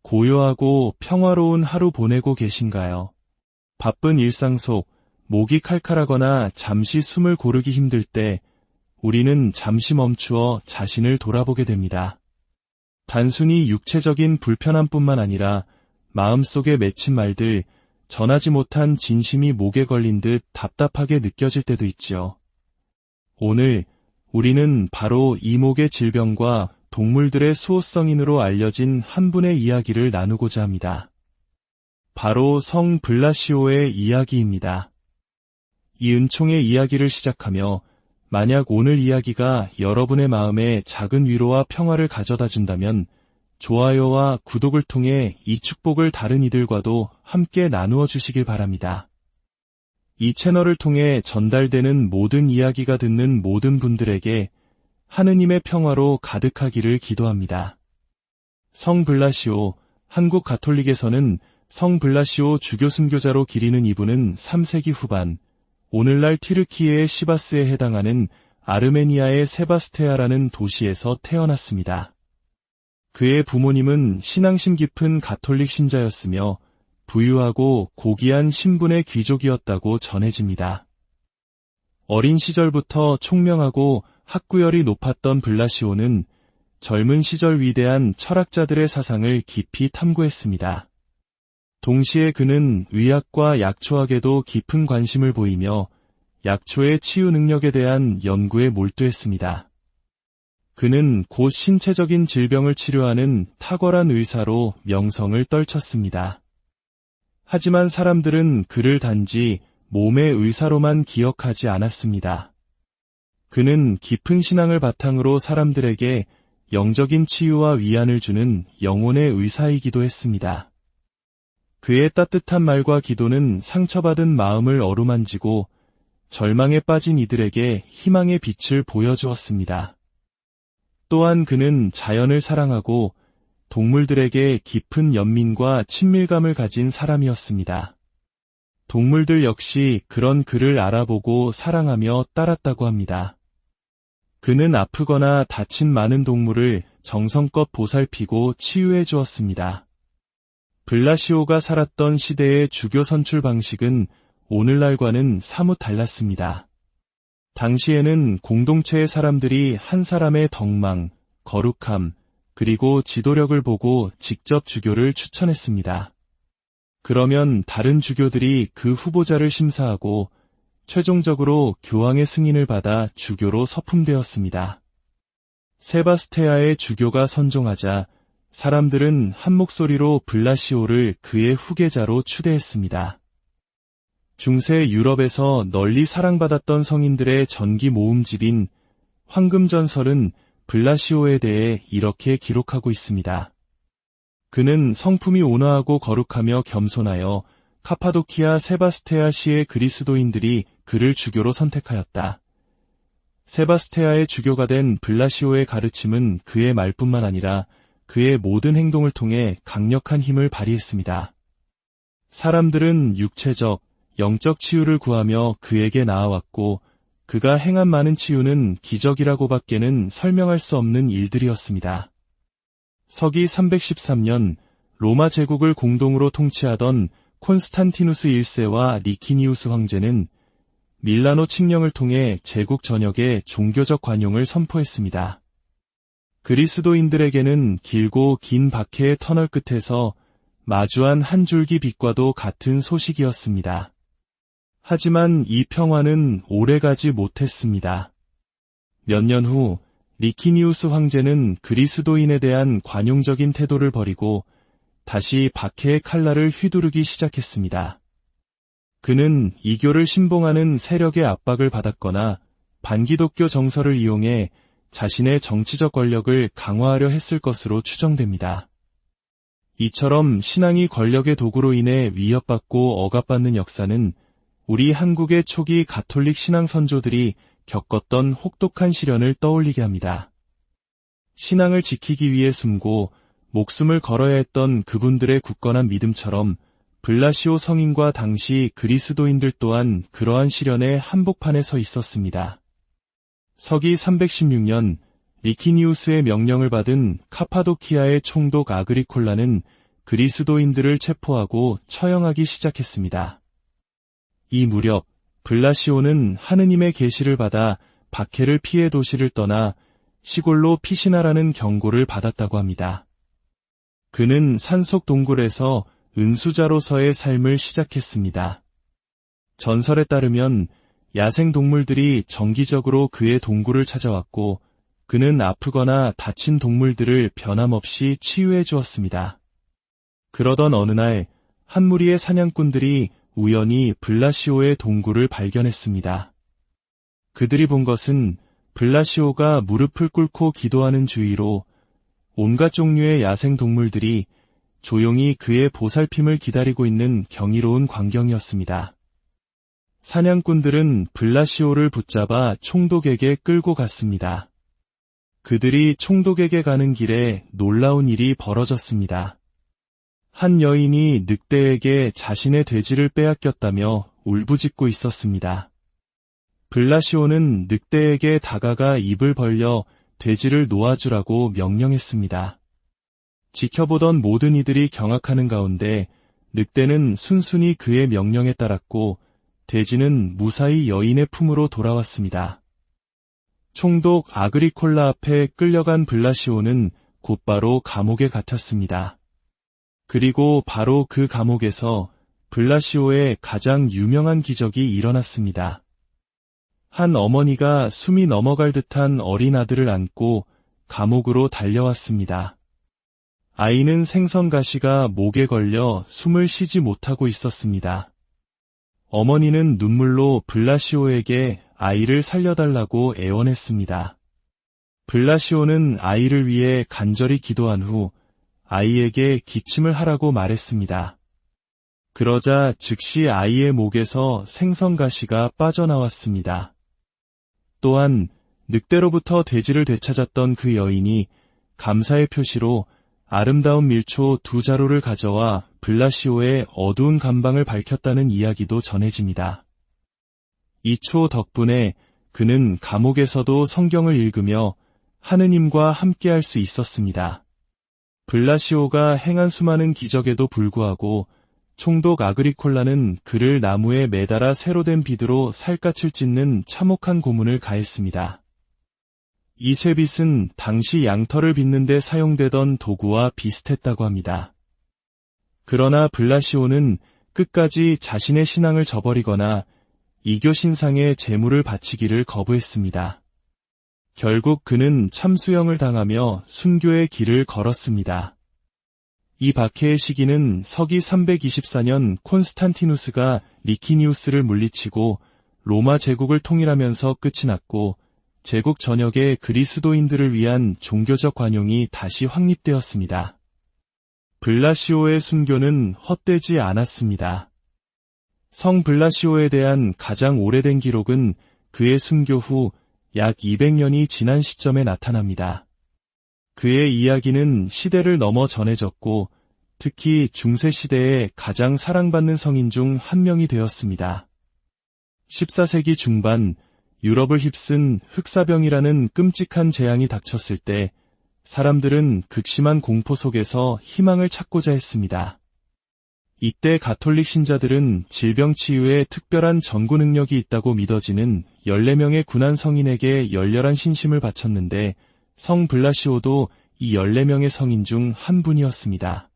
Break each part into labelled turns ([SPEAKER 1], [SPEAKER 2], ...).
[SPEAKER 1] 고요하고 평화로운 하루 보내고 계신가요? 바쁜 일상 속 목이 칼칼하거나 잠시 숨을 고르기 힘들 때 우리는 잠시 멈추어 자신을 돌아보게 됩니다. 단순히 육체적인 불편함뿐만 아니라 마음속에 맺힌 말들, 전하지 못한 진심이 목에 걸린 듯 답답하게 느껴질 때도 있지요. 오늘 우리는 바로 이 목의 질병과 동물들의 수호성인으로 알려진 한 분의 이야기를 나누고자 합니다. 바로 성 블라시오의 이야기입니다. 이 은총의 이야기를 시작하며 만약 오늘 이야기가 여러분의 마음에 작은 위로와 평화를 가져다 준다면 좋아요와 구독을 통해 이 축복을 다른 이들과도 함께 나누어 주시길 바랍니다. 이 채널을 통해 전달되는 모든 이야기가 듣는 모든 분들에게 하느님의 평화로 가득하기를 기도합니다. 성 블라시오, 한국 가톨릭에서는 성 블라시오 주교 순교자로 기리는 이분은 3세기 후반, 오늘날 튀르키예의 시바스에 해당하는 아르메니아의 세바스테아라는 도시에서 태어났습니다. 그의 부모님은 신앙심 깊은 가톨릭 신자였으며 부유하고 고귀한 신분의 귀족이었다고 전해집니다. 어린 시절부터 총명하고 학구열이 높았던 블라시오는 젊은 시절 위대한 철학자들의 사상을 깊이 탐구했습니다. 동시에 그는 의학과 약초학에도 깊은 관심을 보이며 약초의 치유 능력에 대한 연구에 몰두했습니다. 그는 곧 신체적인 질병을 치료하는 탁월한 의사로 명성을 떨쳤습니다. 하지만 사람들은 그를 단지 몸의 의사로만 기억하지 않았습니다. 그는 깊은 신앙을 바탕으로 사람들에게 영적인 치유와 위안을 주는 영혼의 의사이기도 했습니다. 그의 따뜻한 말과 기도는 상처받은 마음을 어루만지고 절망에 빠진 이들에게 희망의 빛을 보여주었습니다. 또한 그는 자연을 사랑하고 동물들에게 깊은 연민과 친밀감을 가진 사람이었습니다. 동물들 역시 그런 그를 알아보고 사랑하며 따랐다고 합니다. 그는 아프거나 다친 많은 동물을 정성껏 보살피고 치유해 주었습니다. 블라시오가 살았던 시대의 주교 선출 방식은 오늘날과는 사뭇 달랐습니다. 당시에는 공동체의 사람들이 한 사람의 덕망, 거룩함, 그리고 지도력을 보고 직접 주교를 추천했습니다. 그러면 다른 주교들이 그 후보자를 심사하고 최종적으로 교황의 승인을 받아 주교로 서품되었습니다. 세바스테아의 주교가 선종하자 사람들은 한 목소리로 블라시오를 그의 후계자로 추대했습니다. 중세 유럽에서 널리 사랑받았던 성인들의 전기 모음집인 황금전설은 블라시오에 대해 이렇게 기록하고 있습니다. 그는 성품이 온화하고 거룩하며 겸손하여 카파도키아 세바스테아시의 그리스도인들이 그를 주교로 선택하였다. 세바스테아의 주교가 된 블라시오의 가르침은 그의 말뿐만 아니라 그의 모든 행동을 통해 강력한 힘을 발휘했습니다. 사람들은 육체적, 영적 치유를 구하며 그에게 나아왔고 그가 행한 많은 치유는 기적이라고밖에는 설명할 수 없는 일들이었습니다. 서기 313년 로마 제국을 공동으로 통치하던 콘스탄티누스 1세와 리키니우스 황제는 밀라노 칙령을 통해 제국 전역에 종교적 관용을 선포했습니다. 그리스도인들에게는 길고 긴 박해의 터널 끝에서 마주한 한 줄기 빛과도 같은 소식이었습니다. 하지만 이 평화는 오래가지 못했습니다. 몇 년 후 리키니우스 황제는 그리스도인에 대한 관용적인 태도를 버리고 다시 박해의 칼날을 휘두르기 시작했습니다. 그는 이교를 신봉하는 세력의 압박을 받았거나 반기독교 정서를 이용해 자신의 정치적 권력을 강화하려 했을 것으로 추정됩니다. 이처럼 신앙이 권력의 도구로 인해 위협받고 억압받는 역사는 우리 한국의 초기 가톨릭 신앙 선조들이 겪었던 혹독한 시련을 떠올리게 합니다. 신앙을 지키기 위해 숨고 목숨을 걸어야 했던 그분들의 굳건한 믿음처럼 블라시오 성인과 당시 그리스도인들 또한 그러한 시련의 한복판에 서 있었습니다. 서기 316년 리키니우스의 명령을 받은 카파도키아의 총독 아그리콜라는 그리스도인들을 체포하고 처형하기 시작했습니다. 이 무렵 블라시오는 하느님의 계시를 받아 박해를 피해 도시를 떠나 시골로 피신하라는 경고를 받았다고 합니다. 그는 산속 동굴에서 은수자로서의 삶을 시작했습니다. 전설에 따르면 야생 동물들이 정기적으로 그의 동굴을 찾아왔고 그는 아프거나 다친 동물들을 변함없이 치유해 주었습니다. 그러던 어느 날 한 무리의 사냥꾼들이 우연히 블라시오의 동굴을 발견했습니다. 그들이 본 것은 블라시오가 무릎을 꿇고 기도하는 주위로 온갖 종류의 야생 동물들이 조용히 그의 보살핌을 기다리고 있는 경이로운 광경이었습니다. 사냥꾼들은 블라시오를 붙잡아 총독에게 끌고 갔습니다. 그들이 총독에게 가는 길에 놀라운 일이 벌어졌습니다. 한 여인이 늑대에게 자신의 돼지를 빼앗겼다며 울부짖고 있었습니다. 블라시오는 늑대에게 다가가 입을 벌려 돼지를 놓아주라고 명령했습니다. 지켜보던 모든 이들이 경악하는 가운데 늑대는 순순히 그의 명령에 따랐고 돼지는 무사히 여인의 품으로 돌아왔습니다. 총독 아그리콜라 앞에 끌려간 블라시오는 곧바로 감옥에 갇혔습니다. 그리고 바로 그 감옥에서 블라시오의 가장 유명한 기적이 일어났습니다. 한 어머니가 숨이 넘어갈 듯한 어린 아들을 안고 감옥으로 달려왔습니다. 아이는 생선가시가 목에 걸려 숨을 쉬지 못하고 있었습니다. 어머니는 눈물로 블라시오에게 아이를 살려달라고 애원했습니다. 블라시오는 아이를 위해 간절히 기도한 후 아이에게 기침을 하라고 말했습니다. 그러자 즉시 아이의 목에서 생선가시가 빠져나왔습니다. 또한 늑대로부터 돼지를 되찾았던 그 여인이 감사의 표시로 아름다운 밀초 2자루를 가져와 블라시오의 어두운 감방을 밝혔다는 이야기도 전해집니다. 이 초 덕분에 그는 감옥에서도 성경을 읽으며 하느님과 함께할 수 있었습니다. 블라시오가 행한 수많은 기적에도 불구하고 총독 아그리콜라는 그를 나무에 매달아 새로 된 비드로 살갗을 찢는 참혹한 고문을 가했습니다. 이 쇠빗은 당시 양털을 빗는 데 사용되던 도구와 비슷했다고 합니다. 그러나 블라시오는 끝까지 자신의 신앙을 저버리거나 이교 신상에 제물을 바치기를 거부했습니다. 결국 그는 참수형을 당하며 순교의 길을 걸었습니다. 이 박해의 시기는 서기 324년 콘스탄티누스가 리키니우스를 물리치고 로마 제국을 통일하면서 끝이 났고 제국 전역에 그리스도인들을 위한 종교적 관용이 다시 확립되었습니다. 블라시오의 순교는 헛되지 않았습니다. 성 블라시오에 대한 가장 오래된 기록은 그의 순교 후 약 200년이 지난 시점에 나타납니다. 그의 이야기는 시대를 넘어 전해졌고 특히 중세시대의 가장 사랑받는 성인 중 한 명이 되었습니다. 14세기 중반 유럽을 휩쓴 흑사병이라는 끔찍한 재앙이 닥쳤을 때 사람들은 극심한 공포 속에서 희망을 찾고자 했습니다. 이때 가톨릭 신자들은 질병 치유에 특별한 전구 능력이 있다고 믿어지는 14명의 군한 성인에게 열렬한 신심을 바쳤는데 성 블라시오도 이 14명의 성인 중 한 분이었습니다.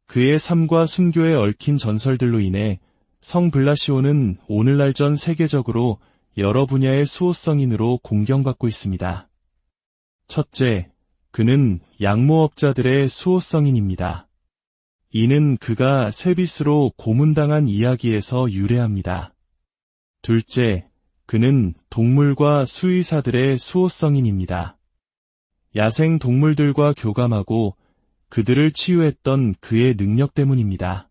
[SPEAKER 1] 그의 삶과 순교에 얽힌 전설들로 인해 성 블라시오는 오늘날 전 세계적으로 여러 분야의 수호성인으로 공경받고 있습니다. 첫째, 그는 양모업자들의 수호성인입니다. 이는 그가 쇠빗으로 고문당한 이야기에서 유래합니다. 둘째, 그는 동물과 수의사들의 수호성인입니다. 야생 동물들과 교감하고 그들을 치유했던 그의 능력 때문입니다.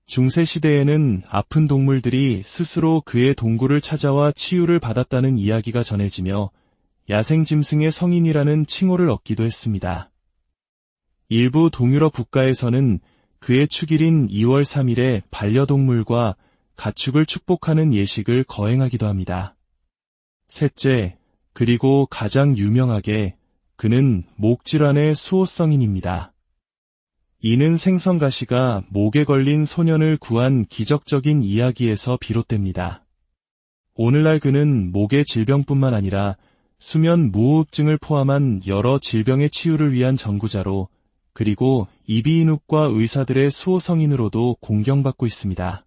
[SPEAKER 1] 중세시대에는 아픈 동물들이 스스로 그의 동굴을 찾아와 치유를 받았다는 이야기가 전해지며 야생 짐승의 성인이라는 칭호를 얻기도 했습니다. 일부 동유럽 국가에서는 그의 축일인 2월 3일에 반려동물과 가축을 축복하는 예식을 거행하기도 합니다. 셋째, 그리고 가장 유명하게 그는 목질환의 수호성인입니다. 이는 생선가시가 목에 걸린 소년을 구한 기적적인 이야기에서 비롯됩니다. 오늘날 그는 목의 질병뿐만 아니라 수면 무호흡증을 포함한 여러 질병의 치유를 위한 전구자로, 그리고 이비인후과 의사들의 수호성인으로도 공경받고 있습니다.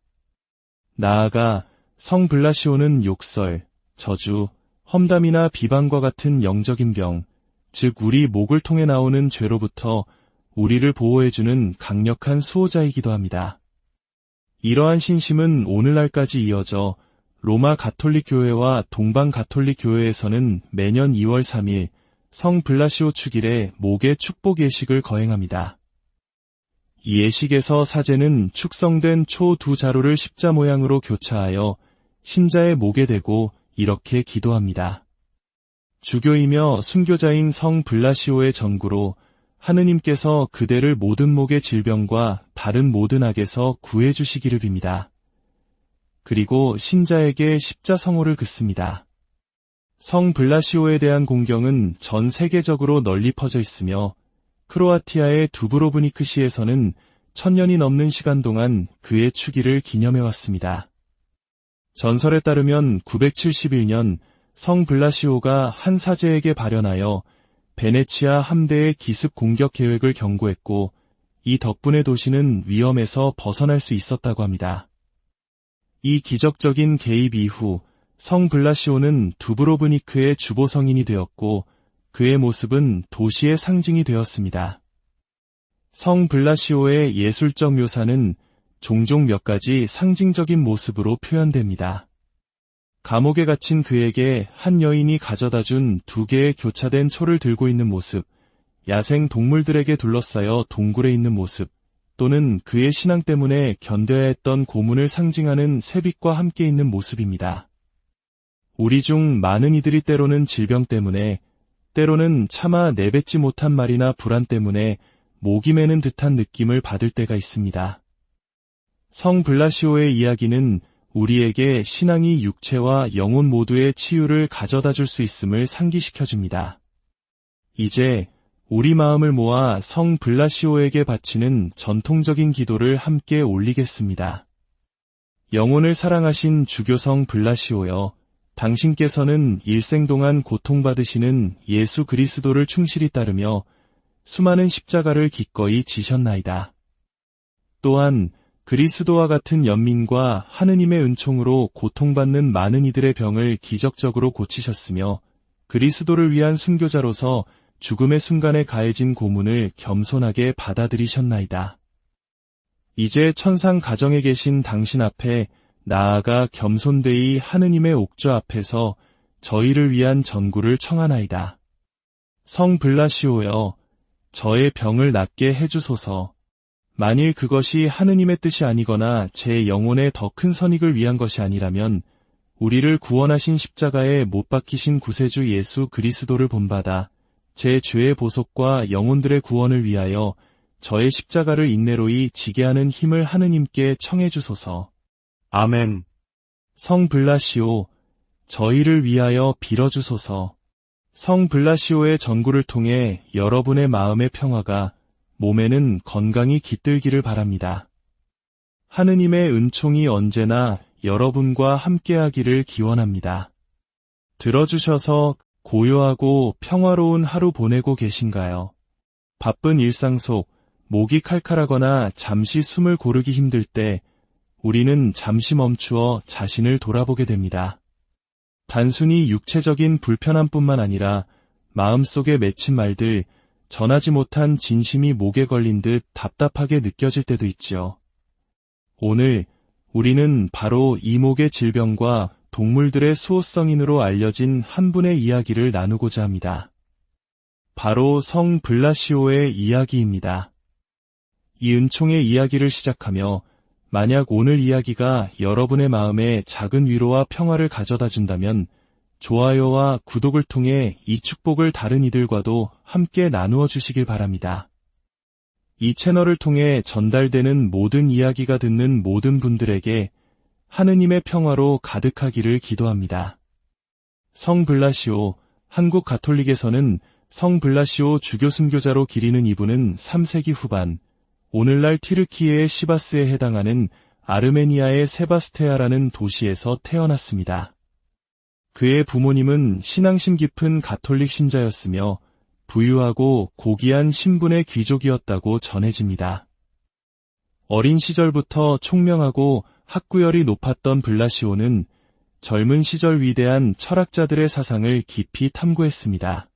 [SPEAKER 1] 나아가 성 블라시오는 욕설, 저주, 험담이나 비방과 같은 영적인 병, 즉 우리 목을 통해 나오는 죄로부터 우리를 보호해주는 강력한 수호자이기도 합니다. 이러한 신심은 오늘날까지 이어져 로마 가톨릭 교회와 동방 가톨릭 교회에서는 매년 2월 3일 성 블라시오 축일에 목의 축복 예식을 거행합니다. 이 예식에서 사제는 축성된 초 두 자루를 십자 모양으로 교차하여 신자의 목에 대고 이렇게 기도합니다. 주교이며 순교자인 성 블라시오의 전구로 하느님께서 그대를 모든 목의 질병과 다른 모든 악에서 구해주시기를 빕니다. 그리고 신자에게 십자성호를 긋습니다. 성 블라시오에 대한 공경은 전 세계적으로 널리 퍼져 있으며 크로아티아의 두브로브니크시에서는 1000년이 넘는 시간 동안 그의 축일을 기념해왔습니다. 전설에 따르면 971년 성 블라시오가 한 사제에게 발현하여 베네치아 함대의 기습 공격 계획을 경고했고, 이 덕분에 도시는 위험에서 벗어날 수 있었다고 합니다. 이 기적적인 개입 이후 성 블라시오는 두브로브니크의 주보 성인이 되었고, 그의 모습은 도시의 상징이 되었습니다. 성 블라시오의 예술적 묘사는 종종 몇 가지 상징적인 모습으로 표현됩니다. 감옥에 갇힌 그에게 한 여인이 가져다준 2개의 교차된 초를 들고 있는 모습, 야생 동물들에게 둘러싸여 동굴에 있는 모습, 또는 그의 신앙 때문에 견뎌야 했던 고문을 상징하는 쇠빛과 함께 있는 모습입니다. 우리 중 많은 이들이 때로는 질병 때문에, 때로는 차마 내뱉지 못한 말이나 불안 때문에 목이 메는 듯한 느낌을 받을 때가 있습니다. 성 블라시오의 이야기는 우리에게 신앙이 육체와 영혼 모두의 치유를 가져다 줄 수 있음을 상기시켜줍니다. 이제 우리 마음을 모아 성 블라시오에게 바치는 전통적인 기도를 함께 올리겠습니다. 영혼을 사랑하신 주교성 블라시오여, 당신께서는 일생 동안 고통받으시는 예수 그리스도를 충실히 따르며 수많은 십자가를 기꺼이 지셨나이다. 또한 그리스도와 같은 연민과 하느님의 은총으로 고통받는 많은 이들의 병을 기적적으로 고치셨으며, 그리스도를 위한 순교자로서 죽음의 순간에 가해진 고문을 겸손하게 받아들이셨나이다. 이제 천상 가정에 계신 당신 앞에 나아가 겸손되이 하느님의 옥좌 앞에서 저희를 위한 전구를 청하나이다. 성 블라시오여, 저의 병을 낫게 해주소서. 만일 그것이 하느님의 뜻이 아니거나 제 영혼의 더 큰 선익을 위한 것이 아니라면 우리를 구원하신 십자가에 못 박히신 구세주 예수 그리스도를 본받아 제 죄의 보속과 영혼들의 구원을 위하여 저의 십자가를 인내로이 지게 하는 힘을 하느님께 청해 주소서. 아멘. 성 블라시오, 저희를 위하여 빌어주소서. 성 블라시오의 전구를 통해 여러분의 마음의 평화가, 몸에는 건강이 깃들기를 바랍니다. 하느님의 은총이 언제나 여러분과 함께하기를 기원합니다. 들어주셔서 고요하고 평화로운 하루 보내고 계신가요? 바쁜 일상 속 목이 칼칼하거나 잠시 숨을 고르기 힘들 때 우리는 잠시 멈추어 자신을 돌아보게 됩니다. 단순히 육체적인 불편함뿐만 아니라 마음속에 맺힌 말들, 전하지 못한 진심이 목에 걸린 듯 답답하게 느껴질 때도 있지요. 오늘 우리는 바로 이 목의 질병과 동물들의 수호성인으로 알려진 한 분의 이야기를 나누고자 합니다. 바로 성 블라시오의 이야기입니다. 이 은총의 이야기를 시작하며 만약 오늘 이야기가 여러분의 마음에 작은 위로와 평화를 가져다 준다면 좋아요와 구독을 통해 이 축복을 다른 이들과도 함께 나누어 주시길 바랍니다. 이 채널을 통해 전달되는 모든 이야기가 듣는 모든 분들에게 하느님의 평화로 가득하기를 기도합니다. 성 블라시오, 한국 가톨릭에서는 성 블라시오 주교 순교자로 기리는 이분은 3세기 후반, 오늘날 튀르키예의 시바스에 해당하는 아르메니아의 세바스테아라는 도시에서 태어났습니다. 그의 부모님은 신앙심 깊은 가톨릭 신자였으며 부유하고 고귀한 신분의 귀족이었다고 전해집니다. 어린 시절부터 총명하고 학구열이 높았던 블라시오는 젊은 시절 위대한 철학자들의 사상을 깊이 탐구했습니다.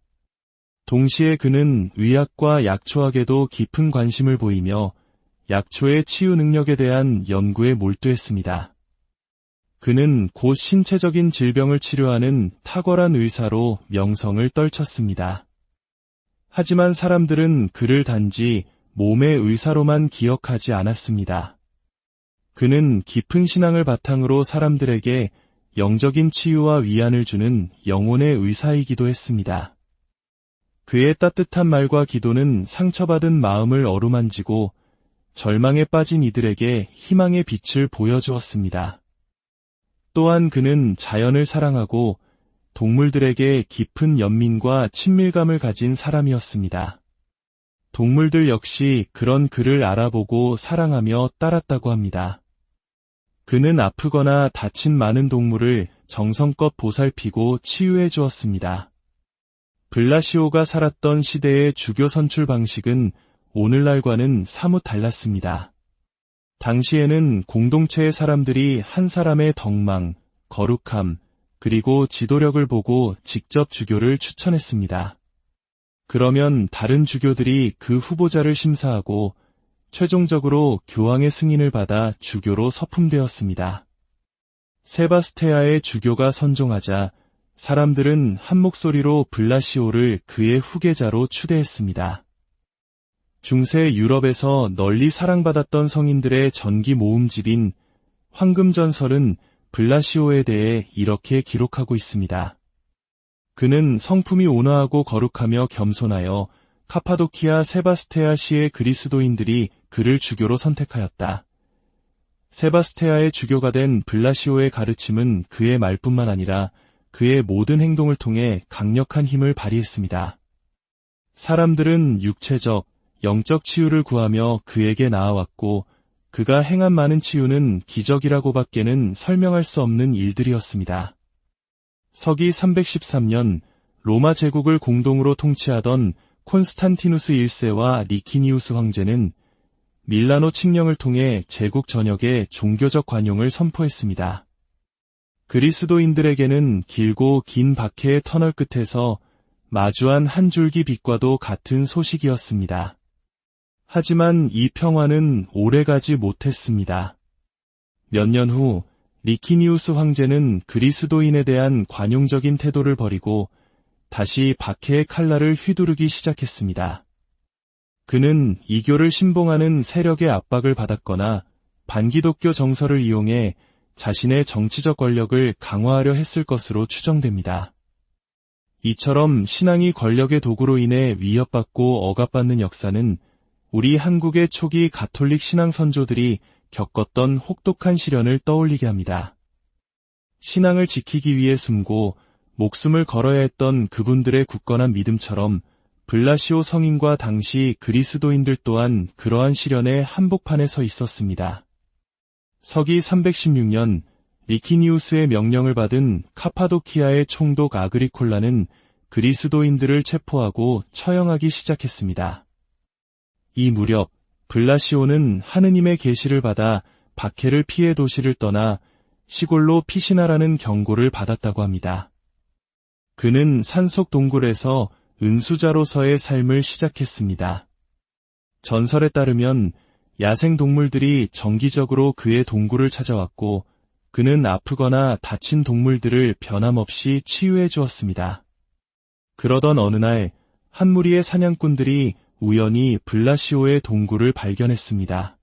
[SPEAKER 1] 동시에 그는 의학과 약초학에도 깊은 관심을 보이며 약초의 치유 능력에 대한 연구에 몰두했습니다. 그는 곧 신체적인 질병을 치료하는 탁월한 의사로 명성을 떨쳤습니다. 하지만 사람들은 그를 단지 몸의 의사로만 기억하지 않았습니다. 그는 깊은 신앙을 바탕으로 사람들에게 영적인 치유와 위안을 주는 영혼의 의사이기도 했습니다. 그의 따뜻한 말과 기도는 상처받은 마음을 어루만지고 절망에 빠진 이들에게 희망의 빛을 보여주었습니다. 또한 그는 자연을 사랑하고 동물들에게 깊은 연민과 친밀감을 가진 사람이었습니다. 동물들 역시 그런 그를 알아보고 사랑하며 따랐다고 합니다. 그는 아프거나 다친 많은 동물을 정성껏 보살피고 치유해 주었습니다. 블라시오가 살았던 시대의 주교 선출 방식은 오늘날과는 사뭇 달랐습니다. 당시에는 공동체의 사람들이 한 사람의 덕망, 거룩함, 그리고 지도력을 보고 직접 주교를 추천했습니다. 그러면 다른 주교들이 그 후보자를 심사하고 최종적으로 교황의 승인을 받아 주교로 서품되었습니다. 세바스테아의 주교가 선종하자 사람들은 한 목소리로 블라시오를 그의 후계자로 추대했습니다. 중세 유럽에서 널리 사랑받았던 성인들의 전기 모음집인 황금전설은 블라시오에 대해 이렇게 기록하고 있습니다. 그는 성품이 온화하고 거룩하며 겸손하여 카파도키아 세바스테아 시의 그리스도인들이 그를 주교로 선택하였다. 세바스테아의 주교가 된 블라시오의 가르침은 그의 말뿐만 아니라 그의 모든 행동을 통해 강력한 힘을 발휘했습니다. 사람들은 육체적, 영적 치유를 구하며 그에게 나아왔고 그가 행한 많은 치유는 기적이라고밖에는 설명할 수 없는 일들이었습니다. 서기 313년 로마 제국을 공동으로 통치하던 콘스탄티누스 1세와 리키니우스 황제는 밀라노 칙령을 통해 제국 전역에 종교적 관용을 선포했습니다. 그리스도인들에게는 길고 긴 박해의 터널 끝에서 마주한 한 줄기 빛과도 같은 소식이었습니다. 하지만 이 평화는 오래가지 못했습니다. 몇 년 후 리키니우스 황제는 그리스도인에 대한 관용적인 태도를 버리고 다시 박해의 칼날을 휘두르기 시작했습니다. 그는 이교를 신봉하는 세력의 압박을 받았거나 반기독교 정서를 이용해 자신의 정치적 권력을 강화하려 했을 것으로 추정됩니다. 이처럼 신앙이 권력의 도구로 인해 위협받고 억압받는 역사는 우리 한국의 초기 가톨릭 신앙 선조들이 겪었던 혹독한 시련을 떠올리게 합니다. 신앙을 지키기 위해 숨고 목숨을 걸어야 했던 그분들의 굳건한 믿음처럼 블라시오 성인과 당시 그리스도인들 또한 그러한 시련의 한복판에 서 있었습니다. 서기 316년 리키니우스의 명령을 받은 카파도키아의 총독 아그리콜라는 그리스도인들을 체포하고 처형하기 시작했습니다. 이 무렵 블라시오는 하느님의 계시를 받아 박해를 피해 도시를 떠나 시골로 피신하라는 경고를 받았다고 합니다. 그는 산속 동굴에서 은수자로서의 삶을 시작했습니다. 전설에 따르면 야생 동물들이 정기적으로 그의 동굴을 찾아왔고 그는 아프거나 다친 동물들을 변함없이 치유해 주었습니다. 그러던 어느 날 한 무리의 사냥꾼들이 우연히 블라시오의 동굴을 발견했습니다.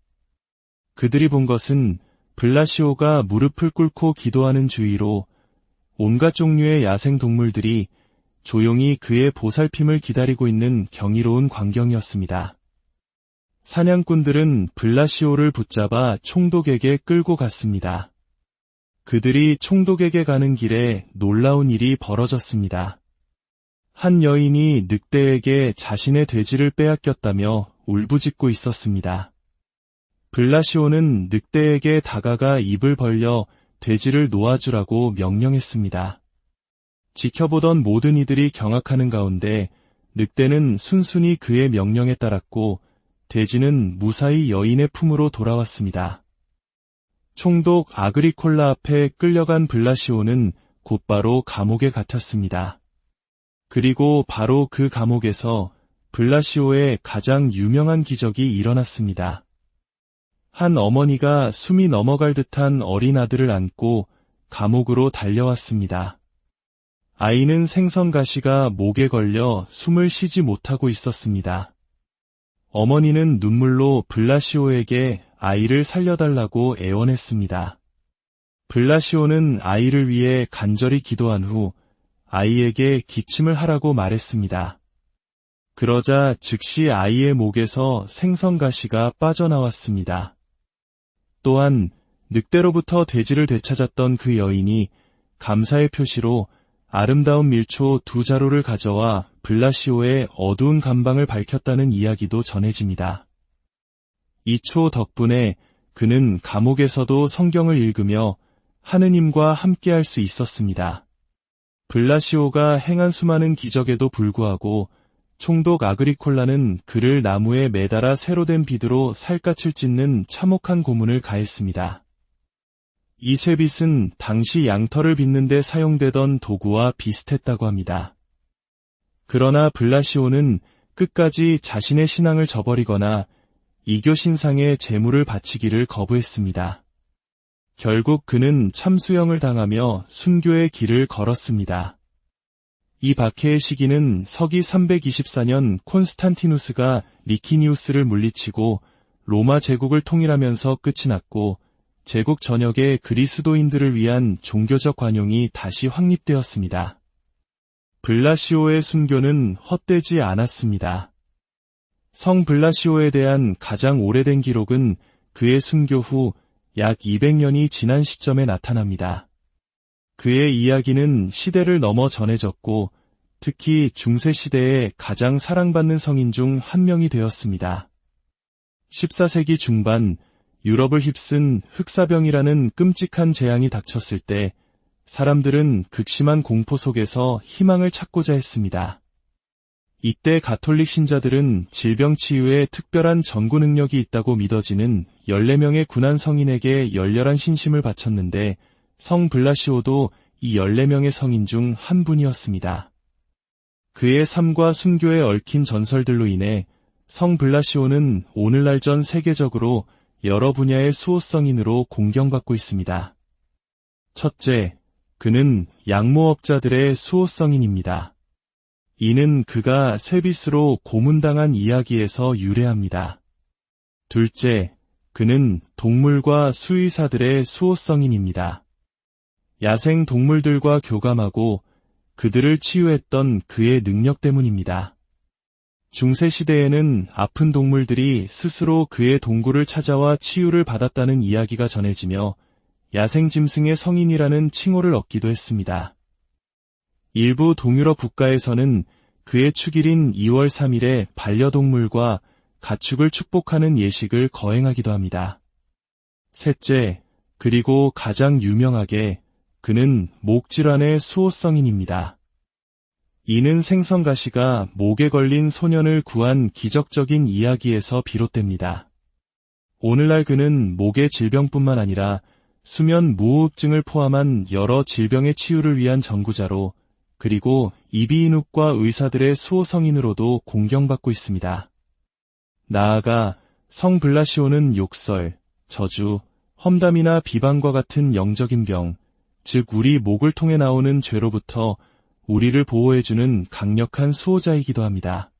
[SPEAKER 1] 그들이 본 것은 블라시오가 무릎을 꿇고 기도하는 주위로 온갖 종류의 야생 동물들이 조용히 그의 보살핌을 기다리고 있는 경이로운 광경이었습니다. 사냥꾼들은 블라시오를 붙잡아 총독에게 끌고 갔습니다. 그들이 총독에게 가는 길에 놀라운 일이 벌어졌습니다. 한 여인이 늑대에게 자신의 돼지를 빼앗겼다며 울부짖고 있었습니다. 블라시오는 늑대에게 다가가 입을 벌려 돼지를 놓아주라고 명령했습니다. 지켜보던 모든 이들이 경악하는 가운데 늑대는 순순히 그의 명령에 따랐고 돼지는 무사히 여인의 품으로 돌아왔습니다. 총독 아그리콜라 앞에 끌려간 블라시오는 곧바로 감옥에 갇혔습니다. 그리고 바로 그 감옥에서 블라시오의 가장 유명한 기적이 일어났습니다. 한 어머니가 숨이 넘어갈 듯한 어린 아들을 안고 감옥으로 달려왔습니다. 아이는 생선가시가 목에 걸려 숨을 쉬지 못하고 있었습니다. 어머니는 눈물로 블라시오에게 아이를 살려달라고 애원했습니다. 블라시오는 아이를 위해 간절히 기도한 후 아이에게 기침을 하라고 말했습니다. 그러자 즉시 아이의 목에서 생선가시가 빠져나왔습니다. 또한 늑대로부터 돼지를 되찾았던 그 여인이 감사의 표시로 아름다운 밀초 2자루를 가져와 블라시오의 어두운 감방을 밝혔다는 이야기도 전해집니다. 이 초 덕분에 그는 감옥에서도 성경을 읽으며 하느님과 함께할 수 있었습니다. 블라시오가 행한 수많은 기적에도 불구하고 총독 아그리콜라는 그를 나무에 매달아 새로 된 비드로 살갗을 찢는 참혹한 고문을 가했습니다. 이 쇠빗은 당시 양털을 빗는 데 사용되던 도구와 비슷했다고 합니다. 그러나 블라시오는 끝까지 자신의 신앙을 저버리거나 이교 신상에 제물을 바치기를 거부했습니다. 결국 그는 참수형을 당하며 순교의 길을 걸었습니다. 이 박해의 시기는 서기 324년 콘스탄티누스가 리키니우스를 물리치고 로마 제국을 통일하면서 끝이 났고 제국 전역에 그리스도인들을 위한 종교적 관용이 다시 확립되었습니다. 블라시오의 순교는 헛되지 않았습니다. 성 블라시오에 대한 가장 오래된 기록은 그의 순교 후 약 200년이 지난 시점에 나타납니다. 그의 이야기는 시대를 넘어 전해졌고 특히 중세시대의 가장 사랑받는 성인 중 한 명이 되었습니다. 14세기 중반 유럽을 휩쓴 흑사병이라는 끔찍한 재앙이 닥쳤을 때 사람들은 극심한 공포 속에서 희망을 찾고자 했습니다. 이때 가톨릭 신자들은 질병 치유에 특별한 전구 능력이 있다고 믿어지는 14명의 군한 성인에게 열렬한 신심을 바쳤는데 성 블라시오도 이 14명의 성인 중 한 분이었습니다. 그의 삶과 순교에 얽힌 전설들로 인해 성 블라시오는 오늘날 전 세계적으로 여러 분야의 수호성인으로 공경받고 있습니다. 첫째, 그는 양모업자들의 수호성인입니다. 이는 그가 쇠빗으로 고문당한 이야기에서 유래합니다. 둘째, 그는 동물과 수의사들의 수호성인입니다. 야생 동물들과 교감하고 그들을 치유했던 그의 능력 때문입니다. 중세시대에는 아픈 동물들이 스스로 그의 동굴을 찾아와 치유를 받았다는 이야기가 전해지며 야생 짐승의 성인이라는 칭호를 얻기도 했습니다. 일부 동유럽 국가에서는 그의 축일인 2월 3일에 반려동물과 가축을 축복하는 예식을 거행하기도 합니다. 셋째, 그리고 가장 유명하게 그는 목질환의 수호성인입니다. 이는 생선가시가 목에 걸린 소년을 구한 기적적인 이야기에서 비롯됩니다. 오늘날 그는 목의 질병뿐만 아니라 수면 무호흡증을 포함한 여러 질병의 치유를 위한 전구자로 그리고 이비인후과 의사들의 수호성인으로도 공경받고 있습니다. 나아가 성 블라시오는 욕설, 저주, 험담이나 비방과 같은 영적인 병, 즉 우리 목을 통해 나오는 죄로부터 우리를 보호해주는 강력한 수호자이기도 합니다.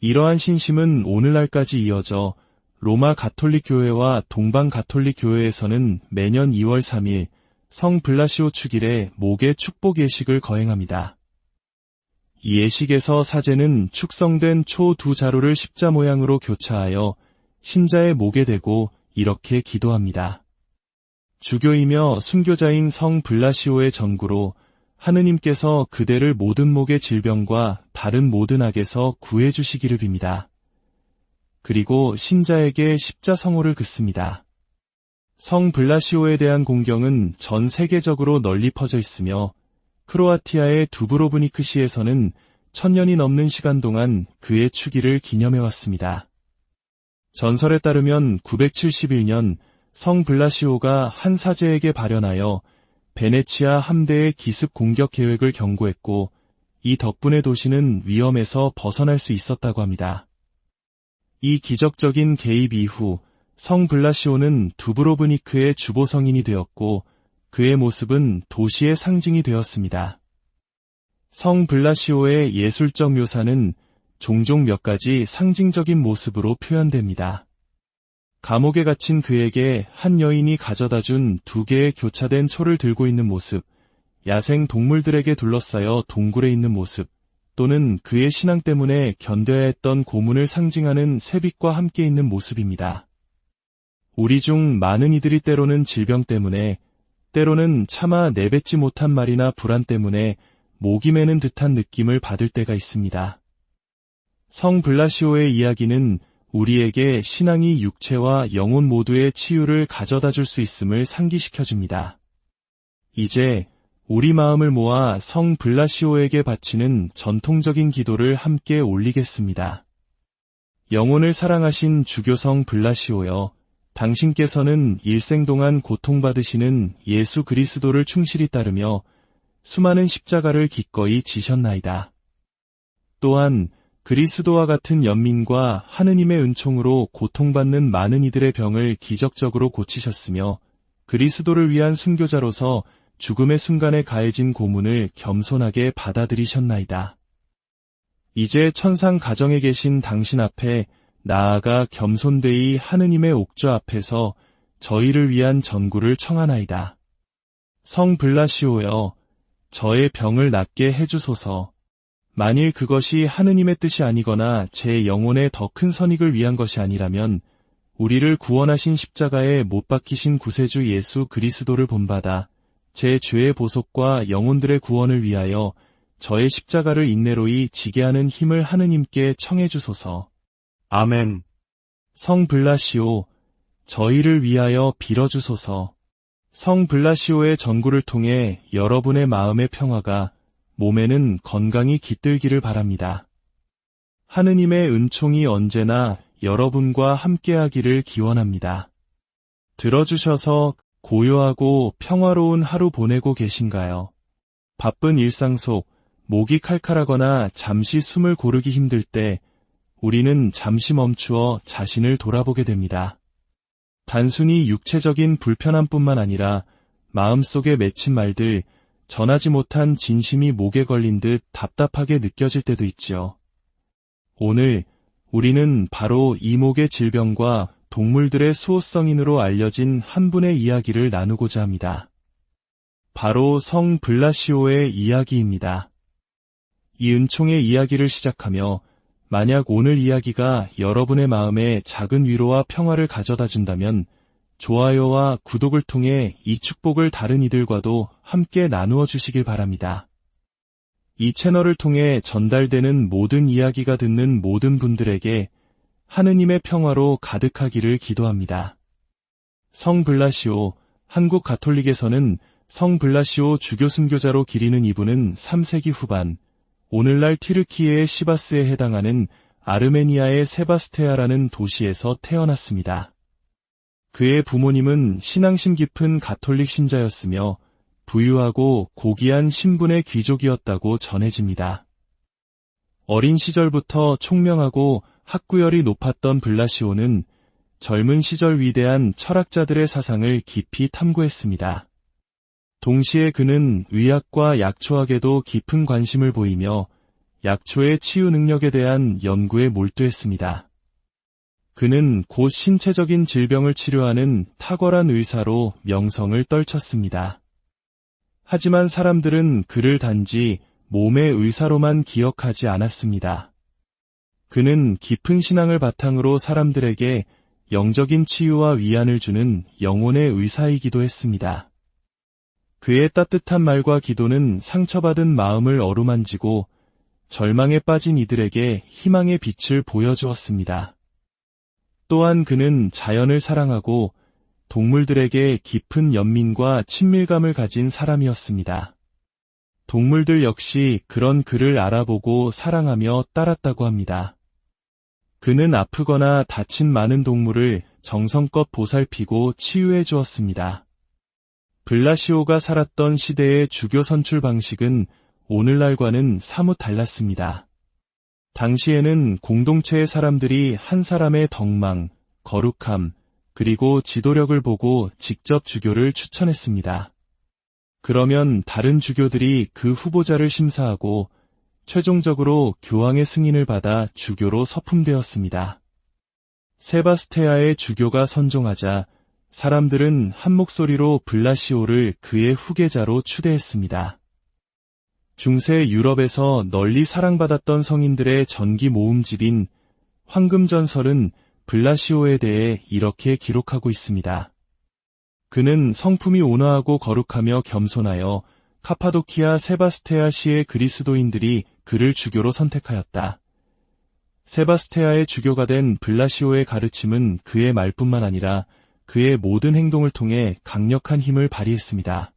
[SPEAKER 1] 이러한 신심은 오늘날까지 이어져 로마 가톨릭 교회와 동방 가톨릭 교회에서는 매년 2월 3일 성 블라시오 축일에 목의 축복 예식을 거행합니다. 이 예식에서 사제는 축성된 초 2자루를 십자 모양으로 교차하여 신자의 목에 대고 이렇게 기도합니다. 주교이며 순교자인 성 블라시오의 전구로 하느님께서 그대를 모든 목의 질병과 다른 모든 악에서 구해주시기를 빕니다. 그리고 신자에게 십자성호를 긋습니다. 성 블라시오에 대한 공경은 전 세계적으로 널리 퍼져 있으며 크로아티아의 두브로브니크시에서는 1000년이 넘는 시간 동안 그의 추기를 기념해왔습니다. 전설에 따르면 971년 성 블라시오가 한 사제에게 발현하여 베네치아 함대의 기습 공격 계획을 경고했고 이 덕분에 도시는 위험에서 벗어날 수 있었다고 합니다. 이 기적적인 개입 이후 성 블라시오는 두브로브니크의 주보 성인이 되었고 그의 모습은 도시의 상징이 되었습니다. 성 블라시오의 예술적 묘사는 종종 몇 가지 상징적인 모습으로 표현됩니다. 감옥에 갇힌 그에게 한 여인이 가져다준 2개의 교차된 초를 들고 있는 모습, 야생 동물들에게 둘러싸여 동굴에 있는 모습, 또는 그의 신앙 때문에 견뎌야 했던 고문을 상징하는 쇠빛과 함께 있는 모습입니다. 우리 중 많은 이들이 때로는 질병 때문에, 때로는 차마 내뱉지 못한 말이나 불안 때문에 목이 메는 듯한 느낌을 받을 때가 있습니다. 성 블라시오의 이야기는 우리에게 신앙이 육체와 영혼 모두의 치유를 가져다 줄 수 있음을 상기시켜줍니다. 이제 우리 마음을 모아 성 블라시오에게 바치는 전통적인 기도를 함께 올리겠습니다. 영혼을 사랑하신 주교성 블라시오여, 당신께서는 일생 동안 고통받으시는 예수 그리스도를 충실히 따르며 수많은 십자가를 기꺼이 지셨나이다. 또한 그리스도와 같은 연민과 하느님의 은총으로 고통받는 많은 이들의 병을 기적적으로 고치셨으며 그리스도를 위한 순교자로서 죽음의 순간에 가해진 고문을 겸손하게 받아들이셨나이다. 이제 천상 가정에 계신 당신 앞에 나아가 겸손되이 하느님의 옥좌 앞에서 저희를 위한 전구를 청하나이다. 성 블라시오여, 저의 병을 낫게 해주소서. 만일 그것이 하느님의 뜻이 아니거나 제 영혼의 더 큰 선익을 위한 것이 아니라면 우리를 구원하신 십자가에 못 박히신 구세주 예수 그리스도를 본받아 제 죄의 보속과 영혼들의 구원을 위하여 저의 십자가를 인내로이 지게 하는 힘을 하느님께 청해 주소서. 아멘. 성 블라시오, 저희를 위하여 빌어주소서. 성 블라시오의 전구를 통해 여러분의 마음의 평화가 몸에는 건강이 깃들기를 바랍니다. 하느님의 은총이 언제나 여러분과 함께하기를 기원합니다. 들어주셔서 고요하고 평화로운 하루 보내고 계신가요? 바쁜 일상 속 목이 칼칼하거나 잠시 숨을 고르기 힘들 때 우리는 잠시 멈추어 자신을 돌아보게 됩니다. 단순히 육체적인 불편함뿐만 아니라 마음속에 맺힌 말들, 전하지 못한 진심이 목에 걸린 듯 답답하게 느껴질 때도 있지요. 오늘 우리는 바로 이 목의 질병과 동물들의 수호성인으로 알려진 한 분의 이야기를 나누고자 합니다. 바로 성 블라시오의 이야기입니다. 이 은총의 이야기를 시작하며 만약 오늘 이야기가 여러분의 마음에 작은 위로와 평화를 가져다 준다면 좋아요와 구독을 통해 이 축복을 다른 이들과도 함께 나누어 주시길 바랍니다. 이 채널을 통해 전달되는 모든 이야기가 듣는 모든 분들에게 하느님의 평화로 가득하기를 기도합니다. 성 블라시오, 한국 가톨릭에서는 성 블라시오 주교 순교자로 기리는 이분은 3세기 후반, 오늘날 튀르키예의 시바스에 해당하는 아르메니아의 세바스테아라는 도시에서 태어났습니다. 그의 부모님은 신앙심 깊은 가톨릭 신자였으며 부유하고 고귀한 신분의 귀족이었다고 전해집니다. 어린 시절부터 총명하고 학구열이 높았던 블라시오는 젊은 시절 위대한 철학자들의 사상을 깊이 탐구했습니다. 동시에 그는 의학과 약초학에도 깊은 관심을 보이며 약초의 치유 능력에 대한 연구에 몰두했습니다. 그는 곧 신체적인 질병을 치료하는 탁월한 의사로 명성을 떨쳤습니다. 하지만 사람들은 그를 단지 몸의 의사로만 기억하지 않았습니다. 그는 깊은 신앙을 바탕으로 사람들에게 영적인 치유와 위안을 주는 영혼의 의사이기도 했습니다. 그의 따뜻한 말과 기도는 상처받은 마음을 어루만지고 절망에 빠진 이들에게 희망의 빛을 보여주었습니다. 또한 그는 자연을 사랑하고 동물들에게 깊은 연민과 친밀감을 가진 사람이었습니다. 동물들 역시 그런 그를 알아보고 사랑하며 따랐다고 합니다. 그는 아프거나 다친 많은 동물을 정성껏 보살피고 치유해 주었습니다. 블라시오가 살았던 시대의 주교 선출 방식은 오늘날과는 사뭇 달랐습니다. 당시에는 공동체의 사람들이 한 사람의 덕망, 거룩함, 그리고 지도력을 보고 직접 주교를 추천했습니다. 그러면 다른 주교들이 그 후보자를 심사하고 최종적으로 교황의 승인을 받아 주교로 서품되었습니다. 세바스테아의 주교가 선종하자 사람들은 한 목소리로 블라시오를 그의 후계자로 추대했습니다. 중세 유럽에서 널리 사랑받았던 성인들의 전기 모음집인 황금전설은 블라시오에 대해 이렇게 기록하고 있습니다. 그는 성품이 온화하고 거룩하며 겸손하여 카파도키아 세바스테아 시의 그리스도인들이 그를 주교로 선택하였다. 세바스테아의 주교가 된 블라시오의 가르침은 그의 말뿐만 아니라 그의 모든 행동을 통해 강력한 힘을 발휘했습니다.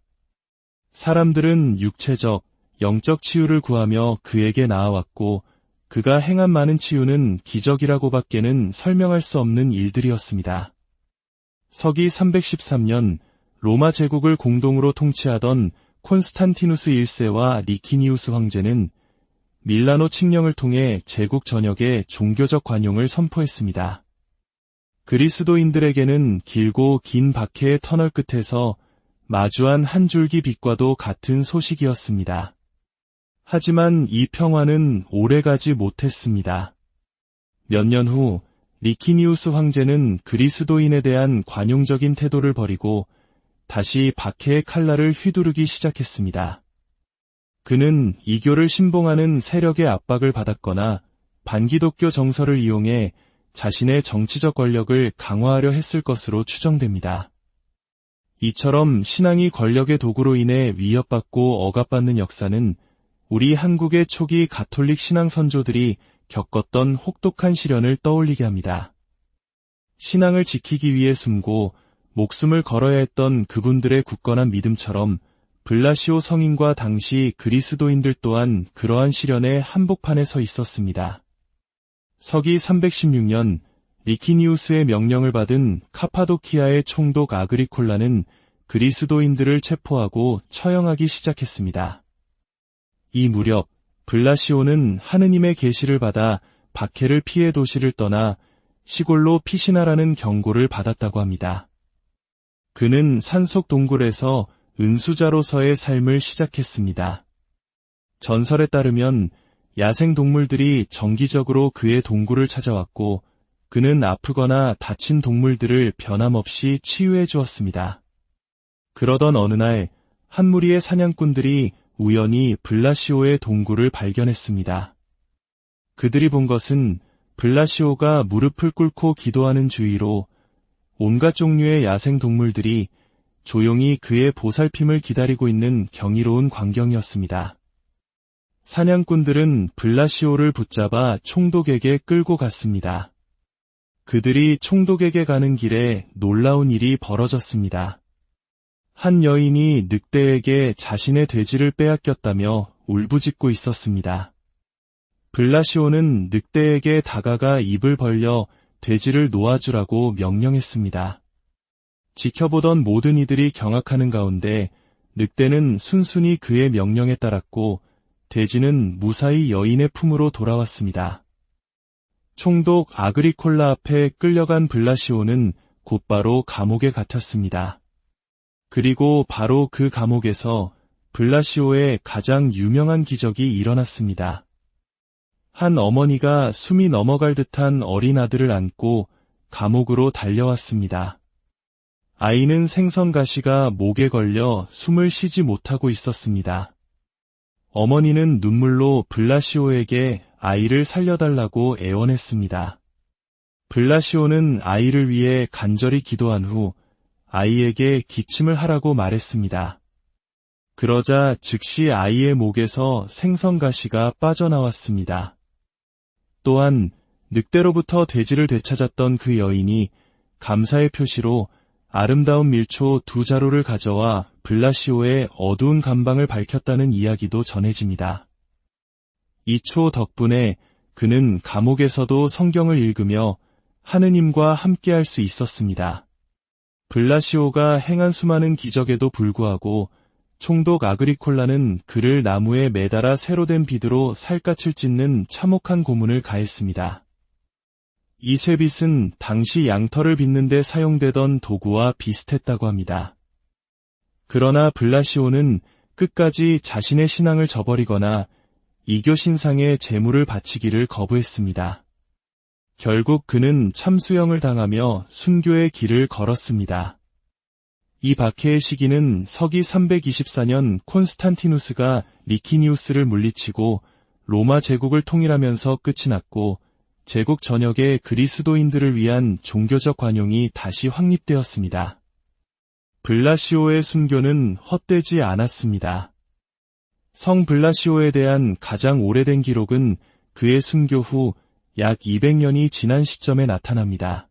[SPEAKER 1] 사람들은 육체적, 영적 치유를 구하며 그에게 나아왔고 그가 행한 많은 치유는 기적이라고밖에는 설명할 수 없는 일들이었습니다. 서기 313년 로마 제국을 공동으로 통치하던 콘스탄티누스 1세와 리키니우스 황제는 밀라노 칙령을 통해 제국 전역에 종교적 관용을 선포했습니다. 그리스도인들에게는 길고 긴 박해의 터널 끝에서 마주한 한 줄기 빛과도 같은 소식이었습니다. 하지만 이 평화는 오래가지 못했습니다. 몇 년 후 리키니우스 황제는 그리스도인에 대한 관용적인 태도를 버리고 다시 박해의 칼날을 휘두르기 시작했습니다. 그는 이교를 신봉하는 세력의 압박을 받았거나 반기독교 정서를 이용해 자신의 정치적 권력을 강화하려 했을 것으로 추정됩니다. 이처럼 신앙이 권력의 도구로 인해 위협받고 억압받는 역사는 우리 한국의 초기 가톨릭 신앙 선조들이 겪었던 혹독한 시련을 떠올리게 합니다. 신앙을 지키기 위해 숨고 목숨을 걸어야 했던 그분들의 굳건한 믿음처럼 블라시오 성인과 당시 그리스도인들 또한 그러한 시련의 한복판에 서 있었습니다. 서기 316년 리키니우스의 명령을 받은 카파도키아의 총독 아그리콜라는 그리스도인들을 체포하고 처형하기 시작했습니다. 이 무렵 블라시오는 하느님의 계시를 받아 박해를 피해 도시를 떠나 시골로 피신하라는 경고를 받았다고 합니다. 그는 산속 동굴에서 은수자로서의 삶을 시작했습니다. 전설에 따르면 야생동물들이 정기적으로 그의 동굴을 찾아왔고 그는 아프거나 다친 동물들을 변함없이 치유해 주었습니다. 그러던 어느 날 한 무리의 사냥꾼들이 우연히 블라시오의 동굴을 발견했습니다. 그들이 본 것은 블라시오가 무릎을 꿇고 기도하는 주위로 온갖 종류의 야생동물들이 조용히 그의 보살핌을 기다리고 있는 경이로운 광경이었습니다. 사냥꾼들은 블라시오를 붙잡아 총독에게 끌고 갔습니다. 그들이 총독에게 가는 길에 놀라운 일이 벌어졌습니다. 한 여인이 늑대에게 자신의 돼지를 빼앗겼다며 울부짖고 있었습니다. 블라시오는 늑대에게 다가가 입을 벌려 돼지를 놓아주라고 명령했습니다. 지켜보던 모든 이들이 경악하는 가운데 늑대는 순순히 그의 명령에 따랐고 돼지는 무사히 여인의 품으로 돌아왔습니다. 총독 아그리콜라 앞에 끌려간 블라시오는 곧바로 감옥에 갇혔습니다. 그리고 바로 그 감옥에서 블라시오의 가장 유명한 기적이 일어났습니다. 한 어머니가 숨이 넘어갈 듯한 어린 아들을 안고 감옥으로 달려왔습니다. 아이는 생선가시가 목에 걸려 숨을 쉬지 못하고 있었습니다. 어머니는 눈물로 블라시오에게 아이를 살려달라고 애원했습니다. 블라시오는 아이를 위해 간절히 기도한 후 아이에게 기침을 하라고 말했습니다. 그러자 즉시 아이의 목에서 생선가시가 빠져나왔습니다. 또한 늑대로부터 돼지를 되찾았던 그 여인이 감사의 표시로 아름다운 밀초 2자루를 가져와 블라시오의 어두운 감방을 밝혔다는 이야기도 전해집니다. 이 초 덕분에 그는 감옥에서도 성경을 읽으며 하느님과 함께할 수 있었습니다. 블라시오가 행한 수많은 기적에도 불구하고 총독 아그리콜라는 그를 나무에 매달아 새로 된 비드로 살갗을 찢는 참혹한 고문을 가했습니다. 이 쇠빗은 당시 양털을 빗는 데 사용되던 도구와 비슷했다고 합니다. 그러나 블라시오는 끝까지 자신의 신앙을 저버리거나 이교 신상에 제물을 바치기를 거부했습니다. 결국 그는 참수형을 당하며 순교의 길을 걸었습니다. 이 박해의 시기는 서기 324년 콘스탄티누스가 리키니우스를 물리치고 로마 제국을 통일하면서 끝이 났고 제국 전역에 그리스도인들을 위한 종교적 관용이 다시 확립되었습니다. 블라시오의 순교는 헛되지 않았습니다. 성 블라시오에 대한 가장 오래된 기록은 그의 순교 후 약 200년이 지난 시점에 나타납니다.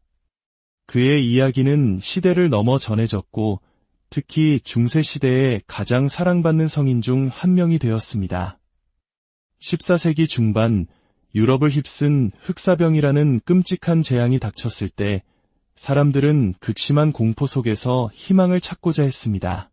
[SPEAKER 1] 그의 이야기는 시대를 넘어 전해졌고 특히 중세시대의 가장 사랑받는 성인 중 한 명이 되었습니다. 14세기 중반 유럽을 휩쓴 흑사병이라는 끔찍한 재앙이 닥쳤을 때 사람들은 극심한 공포 속에서 희망을 찾고자 했습니다.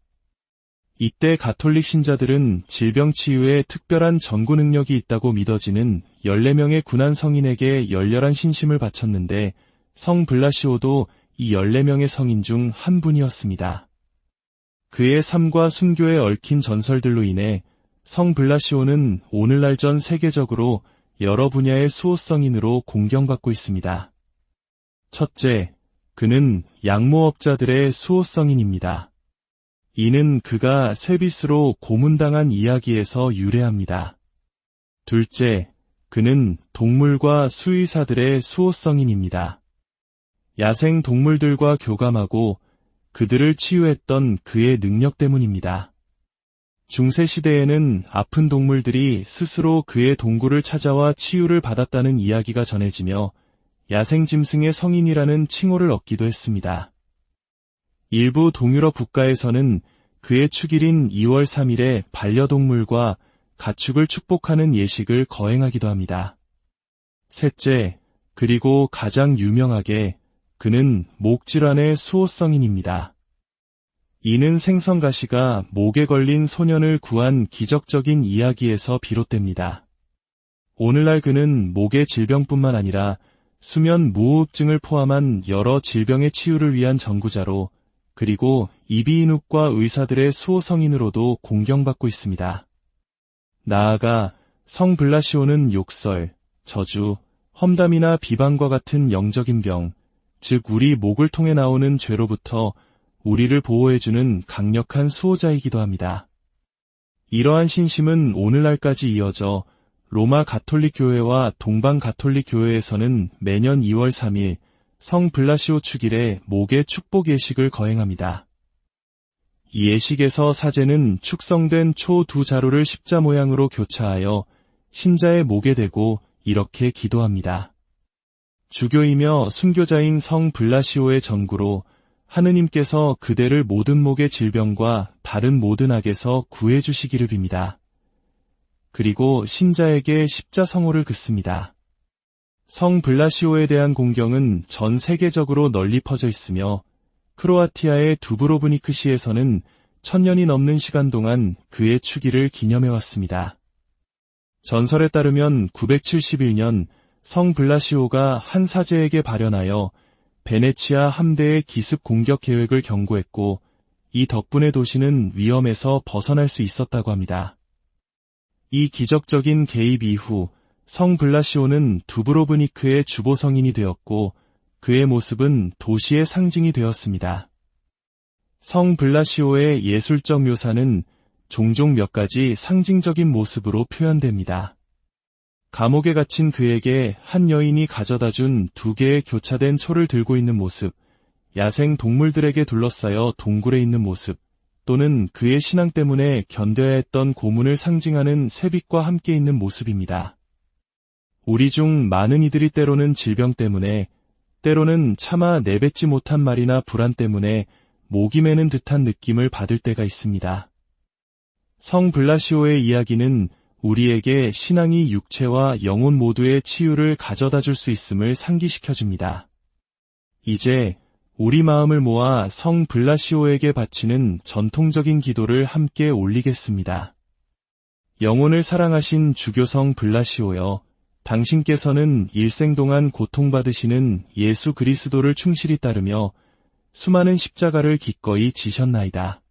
[SPEAKER 1] 이때 가톨릭 신자들은 질병 치유에 특별한 전구 능력이 있다고 믿어지는 14명의 군한 성인에게 열렬한 신심을 바쳤는데 성 블라시오도 이 14명의 성인 중 한 분이었습니다. 그의 삶과 순교에 얽힌 전설들로 인해 성 블라시오는 오늘날 전 세계적으로 여러 분야의 수호성인으로 공경받고 있습니다. 첫째, 그는 양모업자들의 수호성인입니다. 이는 그가 쇠빗으로 고문당한 이야기에서 유래합니다. 둘째, 그는 동물과 수의사들의 수호성인입니다. 야생 동물들과 교감하고 그들을 치유했던 그의 능력 때문입니다. 중세시대에는 아픈 동물들이 스스로 그의 동굴을 찾아와 치유를 받았다는 이야기가 전해지며 야생짐승의 성인이라는 칭호를 얻기도 했습니다. 일부 동유럽 국가에서는 그의 축일인 2월 3일에 반려동물과 가축을 축복하는 예식을 거행하기도 합니다. 셋째, 그리고 가장 유명하게 그는 목질환의 수호성인입니다. 이는 생선가시가 목에 걸린 소년을 구한 기적적인 이야기에서 비롯됩니다. 오늘날 그는 목의 질병뿐만 아니라 수면 무호흡증을 포함한 여러 질병의 치유를 위한 전구자로 그리고 이비인후과 의사들의 수호성인으로도 공경받고 있습니다. 나아가 성 블라시오는 욕설, 저주, 험담이나 비방과 같은 영적인 병, 즉 우리 목을 통해 나오는 죄로부터 우리를 보호해주는 강력한 수호자이기도 합니다. 이러한 신심은 오늘날까지 이어져 로마 가톨릭 교회와 동방 가톨릭 교회에서는 매년 2월 3일 성 블라시오 축일에 목의 축복 예식을 거행합니다. 이 예식에서 사제는 축성된 초 2자루를 십자 모양으로 교차하여 신자의 목에 대고 이렇게 기도합니다. 주교이며 순교자인 성 블라시오의 전구로 하느님께서 그대를 모든 목의 질병과 다른 모든 악에서 구해주시기를 빕니다. 그리고 신자에게 십자성호를 긋습니다. 성 블라시오에 대한 공경은 전 세계적으로 널리 퍼져 있으며 크로아티아의 두브로브니크시에서는 1000년이 넘는 시간 동안 그의 축일을 기념해왔습니다. 전설에 따르면 971년 성 블라시오가 한 사제에게 발현하여 베네치아 함대의 기습 공격 계획을 경고했고 이 덕분에 도시는 위험에서 벗어날 수 있었다고 합니다. 이 기적적인 개입 이후 성 블라시오는 두브로브니크의 주보 성인이 되었고 그의 모습은 도시의 상징이 되었습니다. 성 블라시오의 예술적 묘사는 종종 몇 가지 상징적인 모습으로 표현됩니다. 감옥에 갇힌 그에게 한 여인이 가져다준 2개의 교차된 초를 들고 있는 모습, 야생 동물들에게 둘러싸여 동굴에 있는 모습, 또는 그의 신앙 때문에 견뎌야 했던 고문을 상징하는 쇠빗과 함께 있는 모습입니다. 우리 중 많은 이들이 때로는 질병 때문에, 때로는 차마 내뱉지 못한 말이나 불안 때문에 목이 메는 듯한 느낌을 받을 때가 있습니다. 성 블라시오의 이야기는 우리에게 신앙이 육체와 영혼 모두의 치유를 가져다 줄 수 있음을 상기시켜줍니다. 이제 우리 마음을 모아 성 블라시오에게 바치는 전통적인 기도를 함께 올리겠습니다. 영혼을 사랑하신 주교성 블라시오여, 당신께서는 일생 동안 고통받으시는 예수 그리스도를 충실히 따르며 수많은 십자가를 기꺼이 지셨나이다.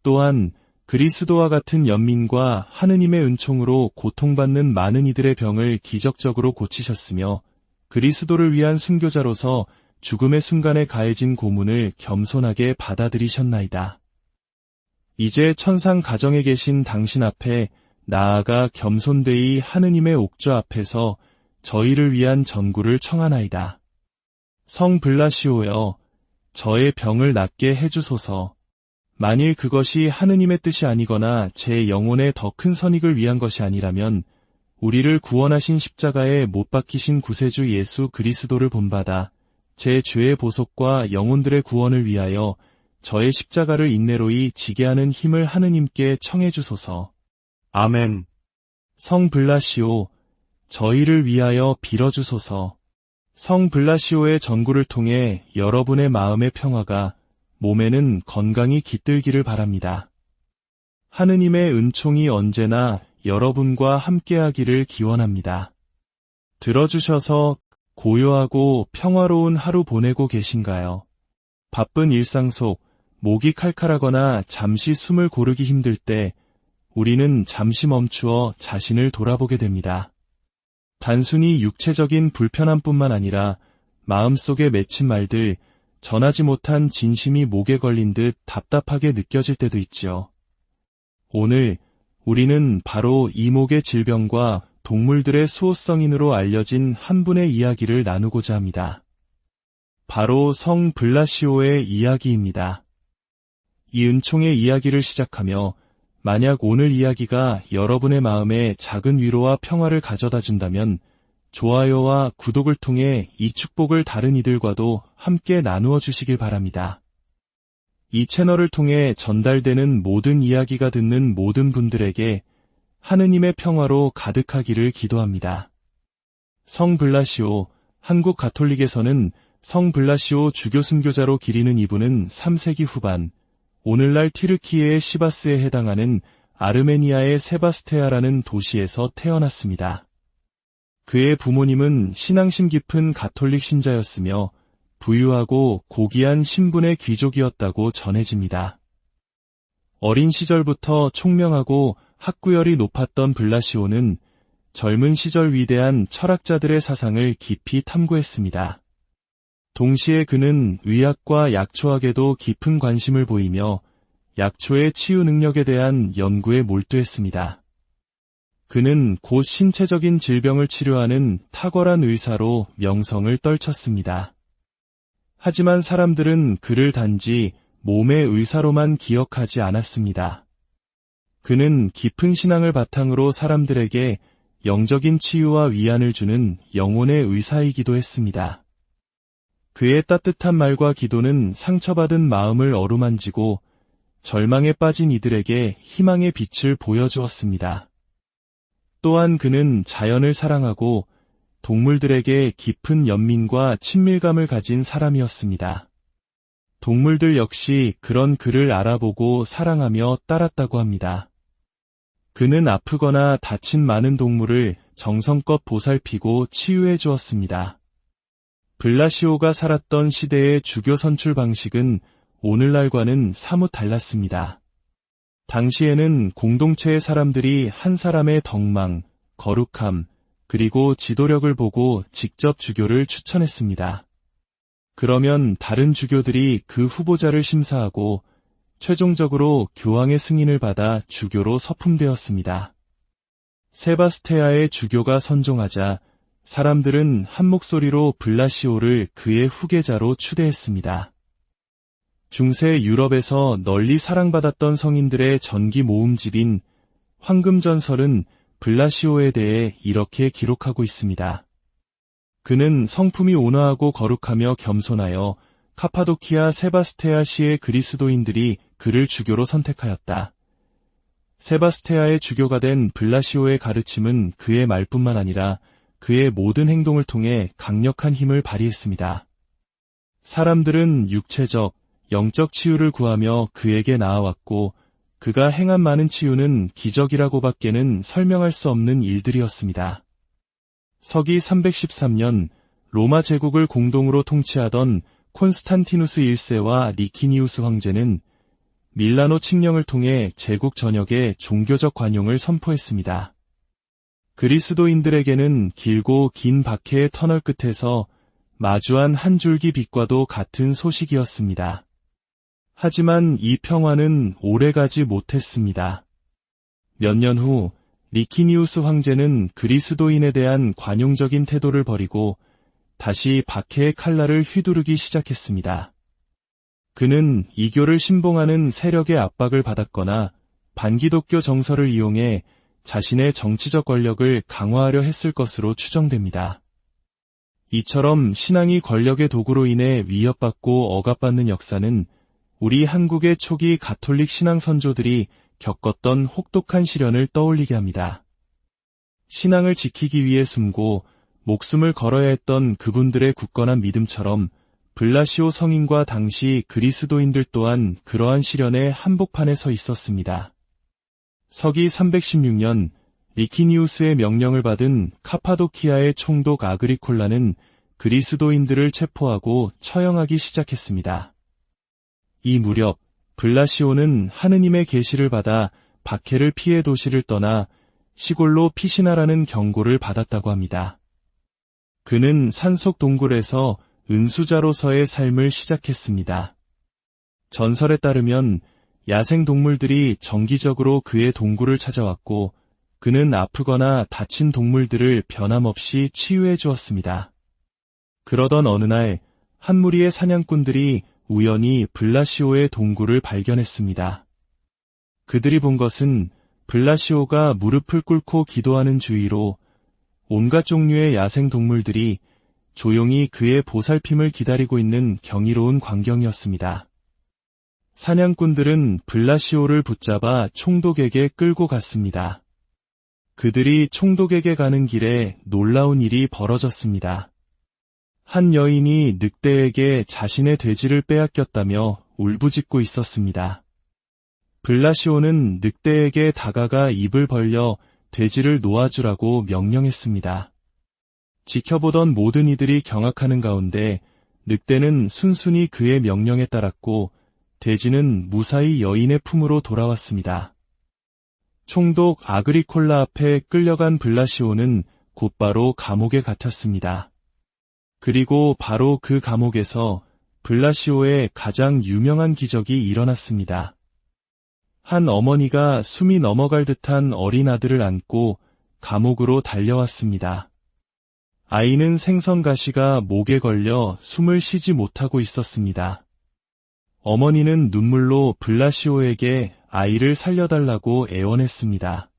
[SPEAKER 1] 또한 그리스도와 같은 연민과 하느님의 은총으로 고통받는 많은 이들의 병을 기적적으로 고치셨으며 그리스도를 위한 순교자로서 죽음의 순간에 가해진 고문을 겸손하게 받아들이셨나이다. 이제 천상 가정에 계신 당신 앞에 나아가 겸손되이 하느님의 옥좌 앞에서 저희를 위한 전구를 청하나이다. 성 블라시오여, 저의 병을 낫게 해주소서. 만일 그것이 하느님의 뜻이 아니거나 제 영혼의 더 큰 선익을 위한 것이 아니라면 우리를 구원하신 십자가에 못 박히신 구세주 예수 그리스도를 본받아 제 죄의 보속과 영혼들의 구원을 위하여 저의 십자가를 인내로이 지게 하는 힘을 하느님께 청해 주소서. 아멘. 성 블라시오, 저희를 위하여 빌어주소서. 성 블라시오의 전구를 통해 여러분의 마음의 평화가 몸에는 건강이 깃들기를 바랍니다. 하느님의 은총이 언제나 여러분과 함께하기를 기원합니다. 들어주셔서 고요하고 평화로운 하루 보내고 계신가요? 바쁜 일상 속 목이 칼칼하거나 잠시 숨을 고르기 힘들 때 우리는 잠시 멈추어 자신을 돌아보게 됩니다. 단순히 육체적인 불편함뿐만 아니라 마음속에 맺힌 말들, 전하지 못한 진심이 목에 걸린 듯 답답하게 느껴질 때도 있지요. 오늘 우리는 바로 이 목의 질병과 동물들의 수호성인으로 알려진 한 분의 이야기를 나누고자 합니다. 바로 성 블라시오의 이야기입니다. 이 은총의 이야기를 시작하며 만약 오늘 이야기가 여러분의 마음에 작은 위로와 평화를 가져다 준다면 좋아요와 구독을 통해 이 축복을 다른 이들과도 함께 나누어 주시길 바랍니다. 이 채널을 통해 전달되는 모든 이야기가 듣는 모든 분들에게 하느님의 평화로 가득하기를 기도합니다. 성 블라시오, 한국 가톨릭에서는 성 블라시오 주교 순교자로 기리는 이분은 3세기 후반, 오늘날 튀르키예의 시바스에 해당하는 아르메니아의 세바스테아라는 도시에서 태어났습니다. 그의 부모님은 신앙심 깊은 가톨릭 신자였으며 부유하고 고귀한 신분의 귀족이었다고 전해집니다. 어린 시절부터 총명하고 학구열이 높았던 블라시오는 젊은 시절 위대한 철학자들의 사상을 깊이 탐구했습니다. 동시에 그는 의학과 약초학에도 깊은 관심을 보이며 약초의 치유 능력에 대한 연구에 몰두했습니다. 그는 곧 신체적인 질병을 치료하는 탁월한 의사로 명성을 떨쳤습니다. 하지만 사람들은 그를 단지 몸의 의사로만 기억하지 않았습니다. 그는 깊은 신앙을 바탕으로 사람들에게 영적인 치유와 위안을 주는 영혼의 의사이기도 했습니다. 그의 따뜻한 말과 기도는 상처받은 마음을 어루만지고 절망에 빠진 이들에게 희망의 빛을 보여주었습니다. 또한 그는 자연을 사랑하고 동물들에게 깊은 연민과 친밀감을 가진 사람이었습니다. 동물들 역시 그런 그를 알아보고 사랑하며 따랐다고 합니다. 그는 아프거나 다친 많은 동물을 정성껏 보살피고 치유해 주었습니다. 블라시오가 살았던 시대의 주교 선출 방식은 오늘날과는 사뭇 달랐습니다. 당시에는 공동체의 사람들이 한 사람의 덕망, 거룩함, 그리고 지도력을 보고 직접 주교를 추천했습니다. 그러면 다른 주교들이 그 후보자를 심사하고 최종적으로 교황의 승인을 받아 주교로 서품되었습니다. 세바스테아의 주교가 선종하자 사람들은 한 목소리로 블라시오를 그의 후계자로 추대했습니다. 중세 유럽에서 널리 사랑받았던 성인들의 전기 모음집인 황금전설은 블라시오에 대해 이렇게 기록하고 있습니다. 그는 성품이 온화하고 거룩하며 겸손하여 카파도키아 세바스테아시의 그리스도인들이 그를 주교로 선택하였다. 세바스테아의 주교가 된 블라시오의 가르침은 그의 말뿐만 아니라 그의 모든 행동을 통해 강력한 힘을 발휘했습니다. 사람들은 육체적, 영적 치유를 구하며 그에게 나아왔고 그가 행한 많은 치유는 기적이라고밖에는 설명할 수 없는 일들이었습니다. 서기 313년 로마 제국을 공동으로 통치하던 콘스탄티누스 1세와 리키니우스 황제는 밀라노 칙령을 통해 제국 전역에 종교적 관용을 선포했습니다. 그리스도인들에게는 길고 긴 박해의 터널 끝에서 마주한 한 줄기 빛과도 같은 소식이었습니다. 하지만 이 평화는 오래가지 못했습니다. 몇 년 후 리키니우스 황제는 그리스도인에 대한 관용적인 태도를 버리고 다시 박해의 칼날을 휘두르기 시작했습니다. 그는 이교를 신봉하는 세력의 압박을 받았거나 반기독교 정서를 이용해 자신의 정치적 권력을 강화하려 했을 것으로 추정됩니다. 이처럼 신앙이 권력의 도구로 인해 위협받고 억압받는 역사는 우리 한국의 초기 가톨릭 신앙 선조들이 겪었던 혹독한 시련을 떠올리게 합니다. 신앙을 지키기 위해 숨고 목숨을 걸어야 했던 그분들의 굳건한 믿음처럼 블라시오 성인과 당시 그리스도인들 또한 그러한 시련의 한복판에 서 있었습니다. 서기 316년 리키니우스의 명령을 받은 카파도키아의 총독 아그리콜라는 그리스도인들을 체포하고 처형하기 시작했습니다. 이 무렵 블라시오는 하느님의 계시를 받아 박해를 피해 도시를 떠나 시골로 피신하라는 경고를 받았다고 합니다. 그는 산속 동굴에서 은수자로서의 삶을 시작했습니다. 전설에 따르면 야생 동물들이 정기적으로 그의 동굴을 찾아왔고 그는 아프거나 다친 동물들을 변함없이 치유해 주었습니다. 그러던 어느 날 한 무리의 사냥꾼들이 우연히 블라시오의 동굴을 발견했습니다. 그들이 본 것은 블라시오가 무릎을 꿇고 기도하는 주위로 온갖 종류의 야생 동물들이 조용히 그의 보살핌을 기다리고 있는 경이로운 광경이었습니다. 사냥꾼들은 블라시오를 붙잡아 총독에게 끌고 갔습니다. 그들이 총독에게 가는 길에 놀라운 일이 벌어졌습니다. 한 여인이 늑대에게 자신의 돼지를 빼앗겼다며 울부짖고 있었습니다. 블라시오는 늑대에게 다가가 입을 벌려 돼지를 놓아주라고 명령했습니다. 지켜보던 모든 이들이 경악하는 가운데 늑대는 순순히 그의 명령에 따랐고 돼지는 무사히 여인의 품으로 돌아왔습니다. 총독 아그리콜라 앞에 끌려간 블라시오는 곧바로 감옥에 갇혔습니다. 그리고 바로 그 감옥에서 블라시오의 가장 유명한 기적이 일어났습니다. 한 어머니가 숨이 넘어갈 듯한 어린 아들을 안고 감옥으로 달려왔습니다. 아이는 생선가시가 목에 걸려 숨을 쉬지 못하고 있었습니다. 어머니는 눈물로 블라시오에게 아이를 살려달라고 애원했습니다.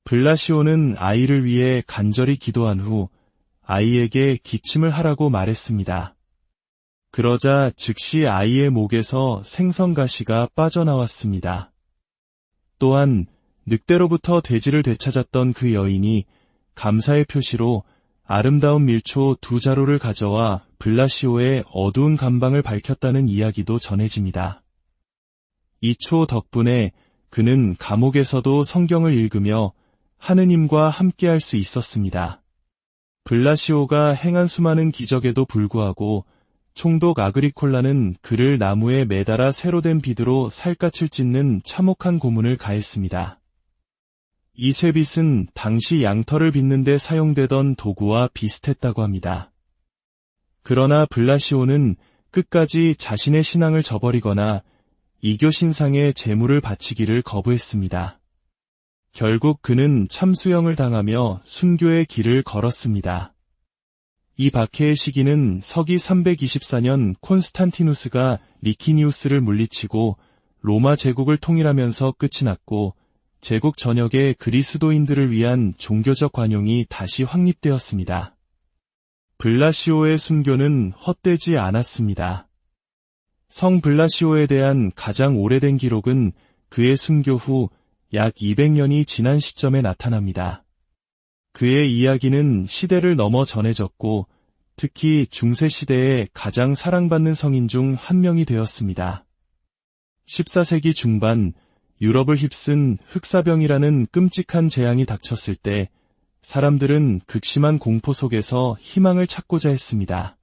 [SPEAKER 1] 블라시오는 아이를 위해 간절히 기도한 후 아이에게 기침을 하라고 말했습니다. 그러자 즉시 아이의 목에서 생선가시가 빠져나왔습니다. 또한 늑대로부터 돼지를 되찾았던 그 여인이 감사의 표시로 아름다운 밀초 2자루를 가져와 블라시오의 어두운 감방을 밝혔다는 이야기도 전해집니다. 이 초 덕분에 그는 감옥에서도 성경을 읽으며 하느님과 함께할 수 있었습니다. 블라시오가 행한 수많은 기적에도 불구하고 총독 아그리콜라는 그를 나무에 매달아 새로 된 비두로 살갗을 찢는 참혹한 고문을 가했습니다. 이 쇠빗은 당시 양털을 빗는 데 사용되던 도구와 비슷했다고 합니다. 그러나 블라시오는 끝까지 자신의 신앙을 저버리거나 이교 신상에 제물을 바치기를 거부했습니다. 결국 그는 참수형을 당하며 순교의 길을 걸었습니다. 이 박해의 시기는 서기 324년 콘스탄티누스가 리키니우스를 물리치고 로마 제국을 통일하면서 끝이 났고 제국 전역의 그리스도인들을 위한 종교적 관용이 다시 확립되었습니다. 블라시오의 순교는 헛되지 않았습니다. 성 블라시오에 대한 가장 오래된 기록은 그의 순교 후 약 200년이 지난 시점에 나타납니다. 그의 이야기는 시대를 넘어 전해졌고 특히 중세시대의 가장 사랑받는 성인 중 한 명이 되었습니다. 14세기 중반 유럽을 휩쓴 흑사병이라는 끔찍한 재앙이 닥쳤을 때 사람들은 극심한 공포 속에서 희망을 찾고자 했습니다.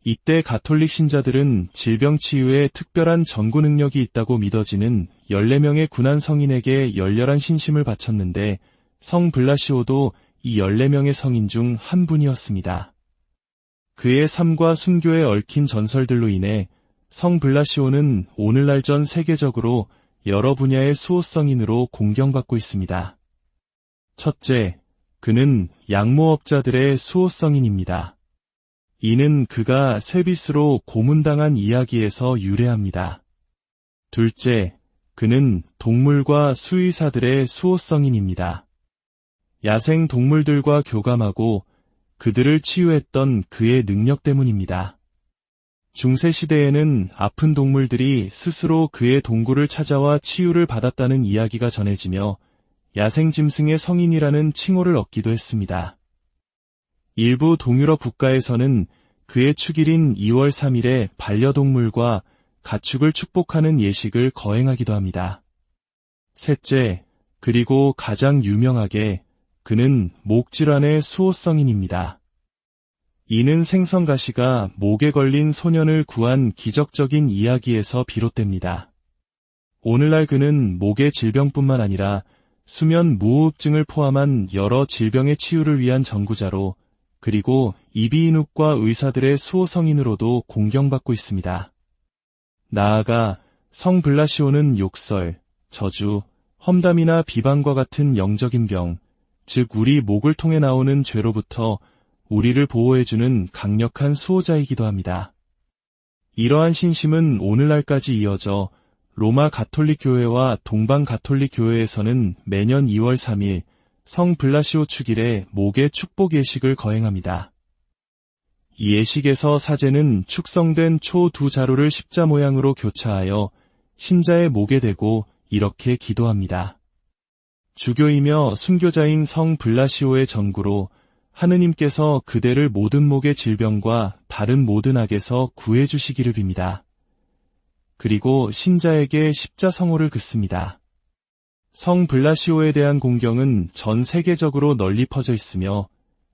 [SPEAKER 1] 이때 가톨릭 신자들은 질병 치유에 특별한 전구 능력이 있다고 믿어지는 14명의 군한 성인에게 열렬한 신심을 바쳤는데 성 블라시오도 이 14명의 성인 중 한 분이었습니다. 그의 삶과 순교에 얽힌 전설들로 인해 성 블라시오는 오늘날 전 세계적으로 여러 분야의 수호성인으로 공경받고 있습니다. 첫째, 그는 양모업자들의 수호성인입니다. 이는 그가 쇠빗으로 고문당한 이야기에서 유래합니다. 둘째, 그는 동물과 수의사들의 수호성인입니다. 야생 동물들과 교감하고 그들을 치유했던 그의 능력 때문입니다. 중세시대에는 아픈 동물들이 스스로 그의 동굴을 찾아와 치유를 받았다는 이야기가 전해지며 야생짐승의 성인이라는 칭호를 얻기도 했습니다. 일부 동유럽 국가에서는 그의 축일인 2월 3일에 반려동물과 가축을 축복하는 예식을 거행하기도 합니다. 셋째, 그리고 가장 유명하게 그는 목질환의 수호성인입니다. 이는 생선가시가 목에 걸린 소년을 구한 기적적인 이야기에서 비롯됩니다. 오늘날 그는 목의 질병뿐만 아니라 수면 무호흡증을 포함한 여러 질병의 치유를 위한 전구자로 그리고 이비인후과 의사들의 수호성인으로도 공경받고 있습니다. 나아가 성 블라시오는 욕설, 저주, 험담이나 비방과 같은 영적인 병, 즉 우리 목을 통해 나오는 죄로부터 우리를 보호해주는 강력한 수호자이기도 합니다. 이러한 신심은 오늘날까지 이어져 로마 가톨릭 교회와 동방 가톨릭 교회에서는 매년 2월 3일 성 블라시오 축일에 목의 축복 예식을 거행합니다. 이 예식에서 사제는 축성된 초 두 자루를 십자 모양으로 교차하여 신자의 목에 대고 이렇게 기도합니다. 주교이며 순교자인 성 블라시오의 전구로 하느님께서 그대를 모든 목의 질병과 다른 모든 악에서 구해주시기를 빕니다. 그리고 신자에게 십자성호를 긋습니다. 성 블라시오에 대한 공경은 전 세계적으로 널리 퍼져 있으며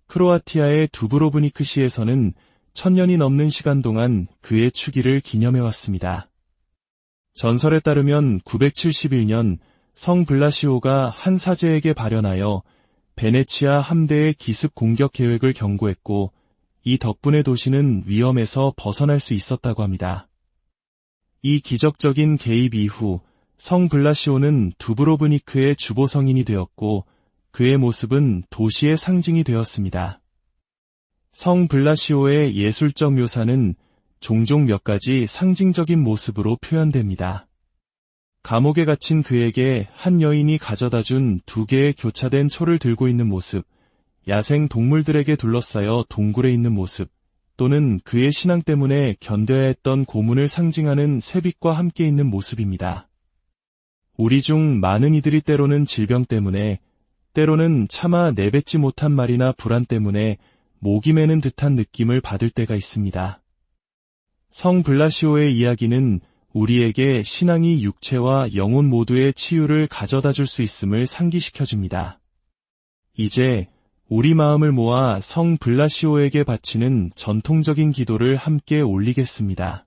[SPEAKER 1] 크로아티아의 두브로브니크시에서는 1000년이 넘는 시간 동안 그의 축일을 기념해왔습니다. 전설에 따르면 971년 성 블라시오가 한 사제에게 발현하여 베네치아 함대의 기습 공격 계획을 경고했고 이 덕분에 도시는 위험에서 벗어날 수 있었다고 합니다. 이 기적적인 개입 이후 성 블라시오는 두브로브니크의 주보 성인이 되었고 그의 모습은 도시의 상징이 되었습니다. 성 블라시오의 예술적 묘사는 종종 몇 가지 상징적인 모습으로 표현됩니다. 감옥에 갇힌 그에게 한 여인이 가져다 준 2개의 교차된 초를 들고 있는 모습, 야생 동물들에게 둘러싸여 동굴에 있는 모습, 또는 그의 신앙 때문에 견뎌야 했던 고문을 상징하는 쇠빗과 함께 있는 모습입니다. 우리 중 많은 이들이 때로는 질병 때문에, 때로는 차마 내뱉지 못한 말이나 불안 때문에 목이 메는 듯한 느낌을 받을 때가 있습니다. 성 블라시오의 이야기는 우리에게 신앙이 육체와 영혼 모두의 치유를 가져다 줄 수 있음을 상기시켜줍니다. 이제 우리 마음을 모아 성 블라시오에게 바치는 전통적인 기도를 함께 올리겠습니다.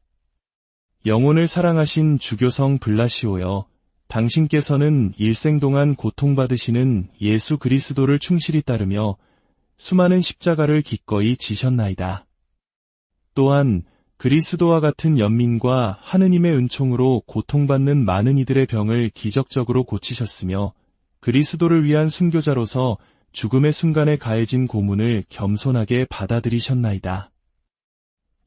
[SPEAKER 1] 영혼을 사랑하신 주교성 블라시오여, 당신께서는 일생 동안 고통받으시는 예수 그리스도를 충실히 따르며 수많은 십자가를 기꺼이 지셨나이다. 또한 그리스도와 같은 연민과 하느님의 은총으로 고통받는 많은 이들의 병을 기적적으로 고치셨으며 그리스도를 위한 순교자로서 죽음의 순간에 가해진 고문을 겸손하게 받아들이셨나이다.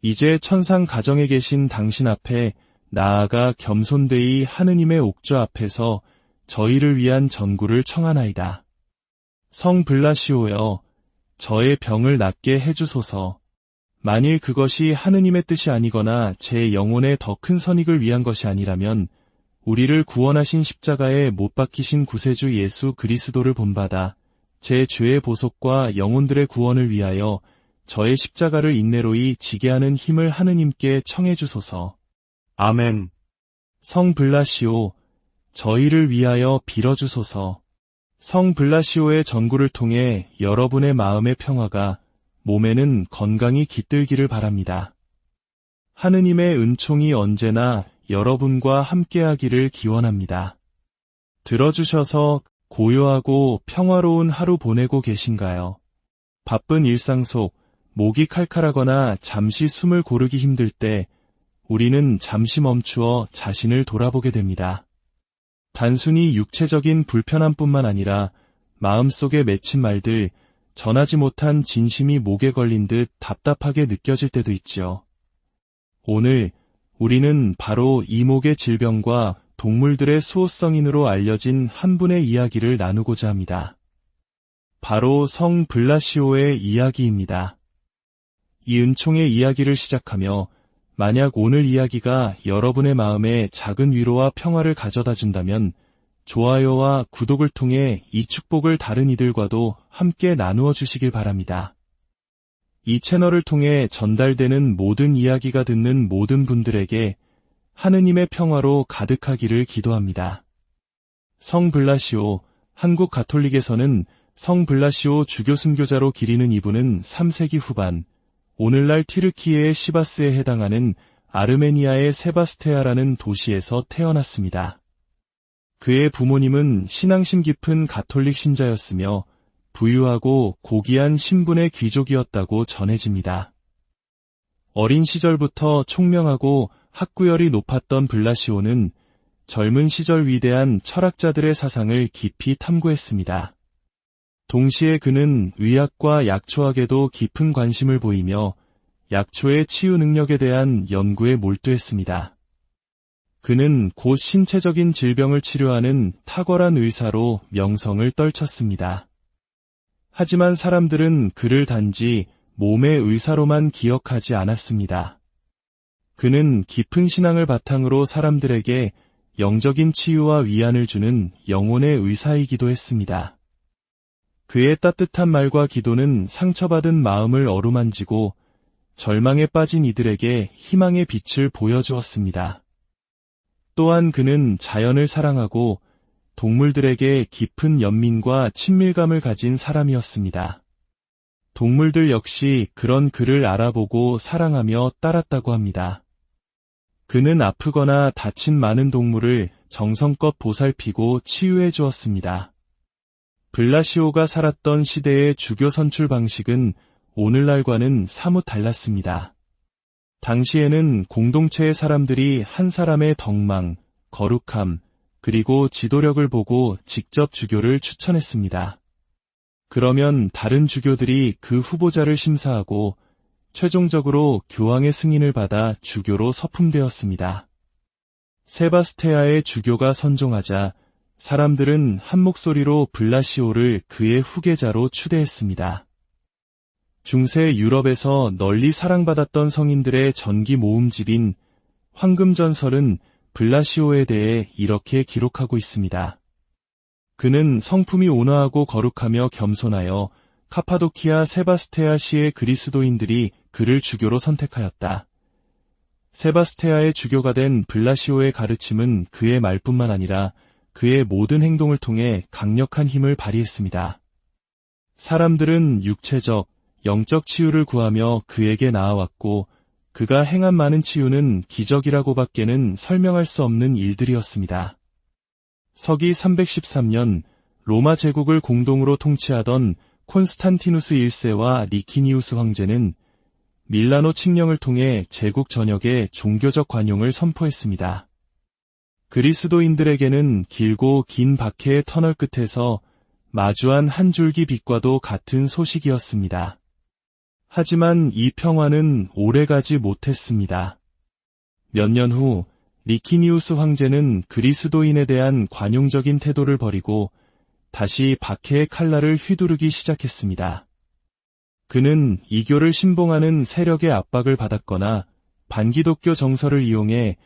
[SPEAKER 1] 이제 천상 가정에 계신 당신 앞에 나아가 겸손되이 하느님의 옥좌 앞에서 저희를 위한 전구를 청하나이다. 성 블라시오여, 저의 병을 낫게 해주소서. 만일 그것이 하느님의 뜻이 아니거나 제 영혼의 더 큰 선익을 위한 것이 아니라면 우리를 구원하신 십자가에 못 박히신 구세주 예수 그리스도를 본받아 제 죄의 보속과 영혼들의 구원을 위하여 저의 십자가를 인내로이 지게 하는 힘을 하느님께 청해 주소서. 아멘. 성 블라시오, 저희를 위하여 빌어주소서. 성 블라시오의 전구를 통해 여러분의 마음의 평화가 몸에는 건강이 깃들기를 바랍니다. 하느님의 은총이 언제나 여러분과 함께하기를 기원합니다. 들어주셔서 고요하고 평화로운 하루 보내고 계신가요? 바쁜 일상 속 목이 칼칼하거나 잠시 숨을 고르기 힘들 때 우리는 잠시 멈추어 자신을 돌아보게 됩니다. 단순히 육체적인 불편함뿐만 아니라 마음속에 맺힌 말들, 전하지 못한 진심이 목에 걸린 듯 답답하게 느껴질 때도 있지요. 오늘 우리는 바로 이 목의 질병과 동물들의 수호성인으로 알려진 한 분의 이야기를 나누고자 합니다. 바로 성 블라시오의 이야기입니다. 이 은총의 이야기를 시작하며 만약 오늘 이야기가 여러분의 마음에 작은 위로와 평화를 가져다 준다면 좋아요와 구독을 통해 이 축복을 다른 이들과도 함께 나누어 주시길 바랍니다. 이 채널을 통해 전달되는 모든 이야기가 듣는 모든 분들에게 하느님의 평화로 가득하기를 기도합니다. 성 블라시오, 한국 가톨릭에서는 성 블라시오 주교 순교자로 기리는 이분은 3세기 후반, 오늘날 튀르키예의 시바스에 해당하는 아르메니아의 세바스테아라는 도시에서 태어났습니다. 그의 부모님은 신앙심 깊은 가톨릭 신자였으며 부유하고 고귀한 신분의 귀족이었다고 전해집니다. 어린 시절부터 총명하고 학구열이 높았던 블라시오는 젊은 시절 위대한 철학자들의 사상을 깊이 탐구했습니다. 동시에 그는 의학과 약초학에도 깊은 관심을 보이며 약초의 치유 능력에 대한 연구에 몰두했습니다. 그는 곧 신체적인 질병을 치료하는 탁월한 의사로 명성을 떨쳤습니다. 하지만 사람들은 그를 단지 몸의 의사로만 기억하지 않았습니다. 그는 깊은 신앙을 바탕으로 사람들에게 영적인 치유와 위안을 주는 영혼의 의사이기도 했습니다. 그의 따뜻한 말과 기도는 상처받은 마음을 어루만지고 절망에 빠진 이들에게 희망의 빛을 보여주었습니다. 또한 그는 자연을 사랑하고 동물들에게 깊은 연민과 친밀감을 가진 사람이었습니다. 동물들 역시 그런 그를 알아보고 사랑하며 따랐다고 합니다. 그는 아프거나 다친 많은 동물을 정성껏 보살피고 치유해 주었습니다. 블라시오가 살았던 시대의 주교 선출 방식은 오늘날과는 사뭇 달랐습니다. 당시에는 공동체의 사람들이 한 사람의 덕망, 거룩함, 그리고 지도력을 보고 직접 주교를 추천했습니다. 그러면 다른 주교들이 그 후보자를 심사하고 최종적으로 교황의 승인을 받아 주교로 서품되었습니다. 세바스테아의 주교가 선종하자 사람들은 한 목소리로 블라시오를 그의 후계자로 추대했습니다. 중세 유럽에서 널리 사랑받았던 성인들의 전기 모음집인 황금전설은 블라시오에 대해 이렇게 기록하고 있습니다. 그는 성품이 온화하고 거룩하며 겸손하여 카파도키아 세바스테아 시의 그리스도인들이 그를 주교로 선택하였다. 세바스테아의 주교가 된 블라시오의 가르침은 그의 말뿐만 아니라 그의 모든 행동을 통해 강력한 힘을 발휘했습니다. 사람들은 육체적, 영적 치유를 구하며 그에게 나아왔고 그가 행한 많은 치유는 기적이라고밖에는 설명할 수 없는 일들이었습니다. 서기 313년 로마 제국을 공동으로 통치하던 콘스탄티누스 1세와 리키니우스 황제는 밀라노 칙령을 통해 제국 전역에 종교적 관용을 선포했습니다. 그리스도인들에게는 길고 긴 박해의 터널 끝에서 마주한 한 줄기 빛과도 같은 소식이었습니다. 하지만 이 평화는 오래가지 못했습니다. 몇 년 후 리키니우스 황제는 그리스도인에 대한 관용적인 태도를 버리고 다시 박해의 칼날을 휘두르기 시작했습니다. 그는 이교를 신봉하는 세력의 압박을 받았거나 반기독교 정서를 이용해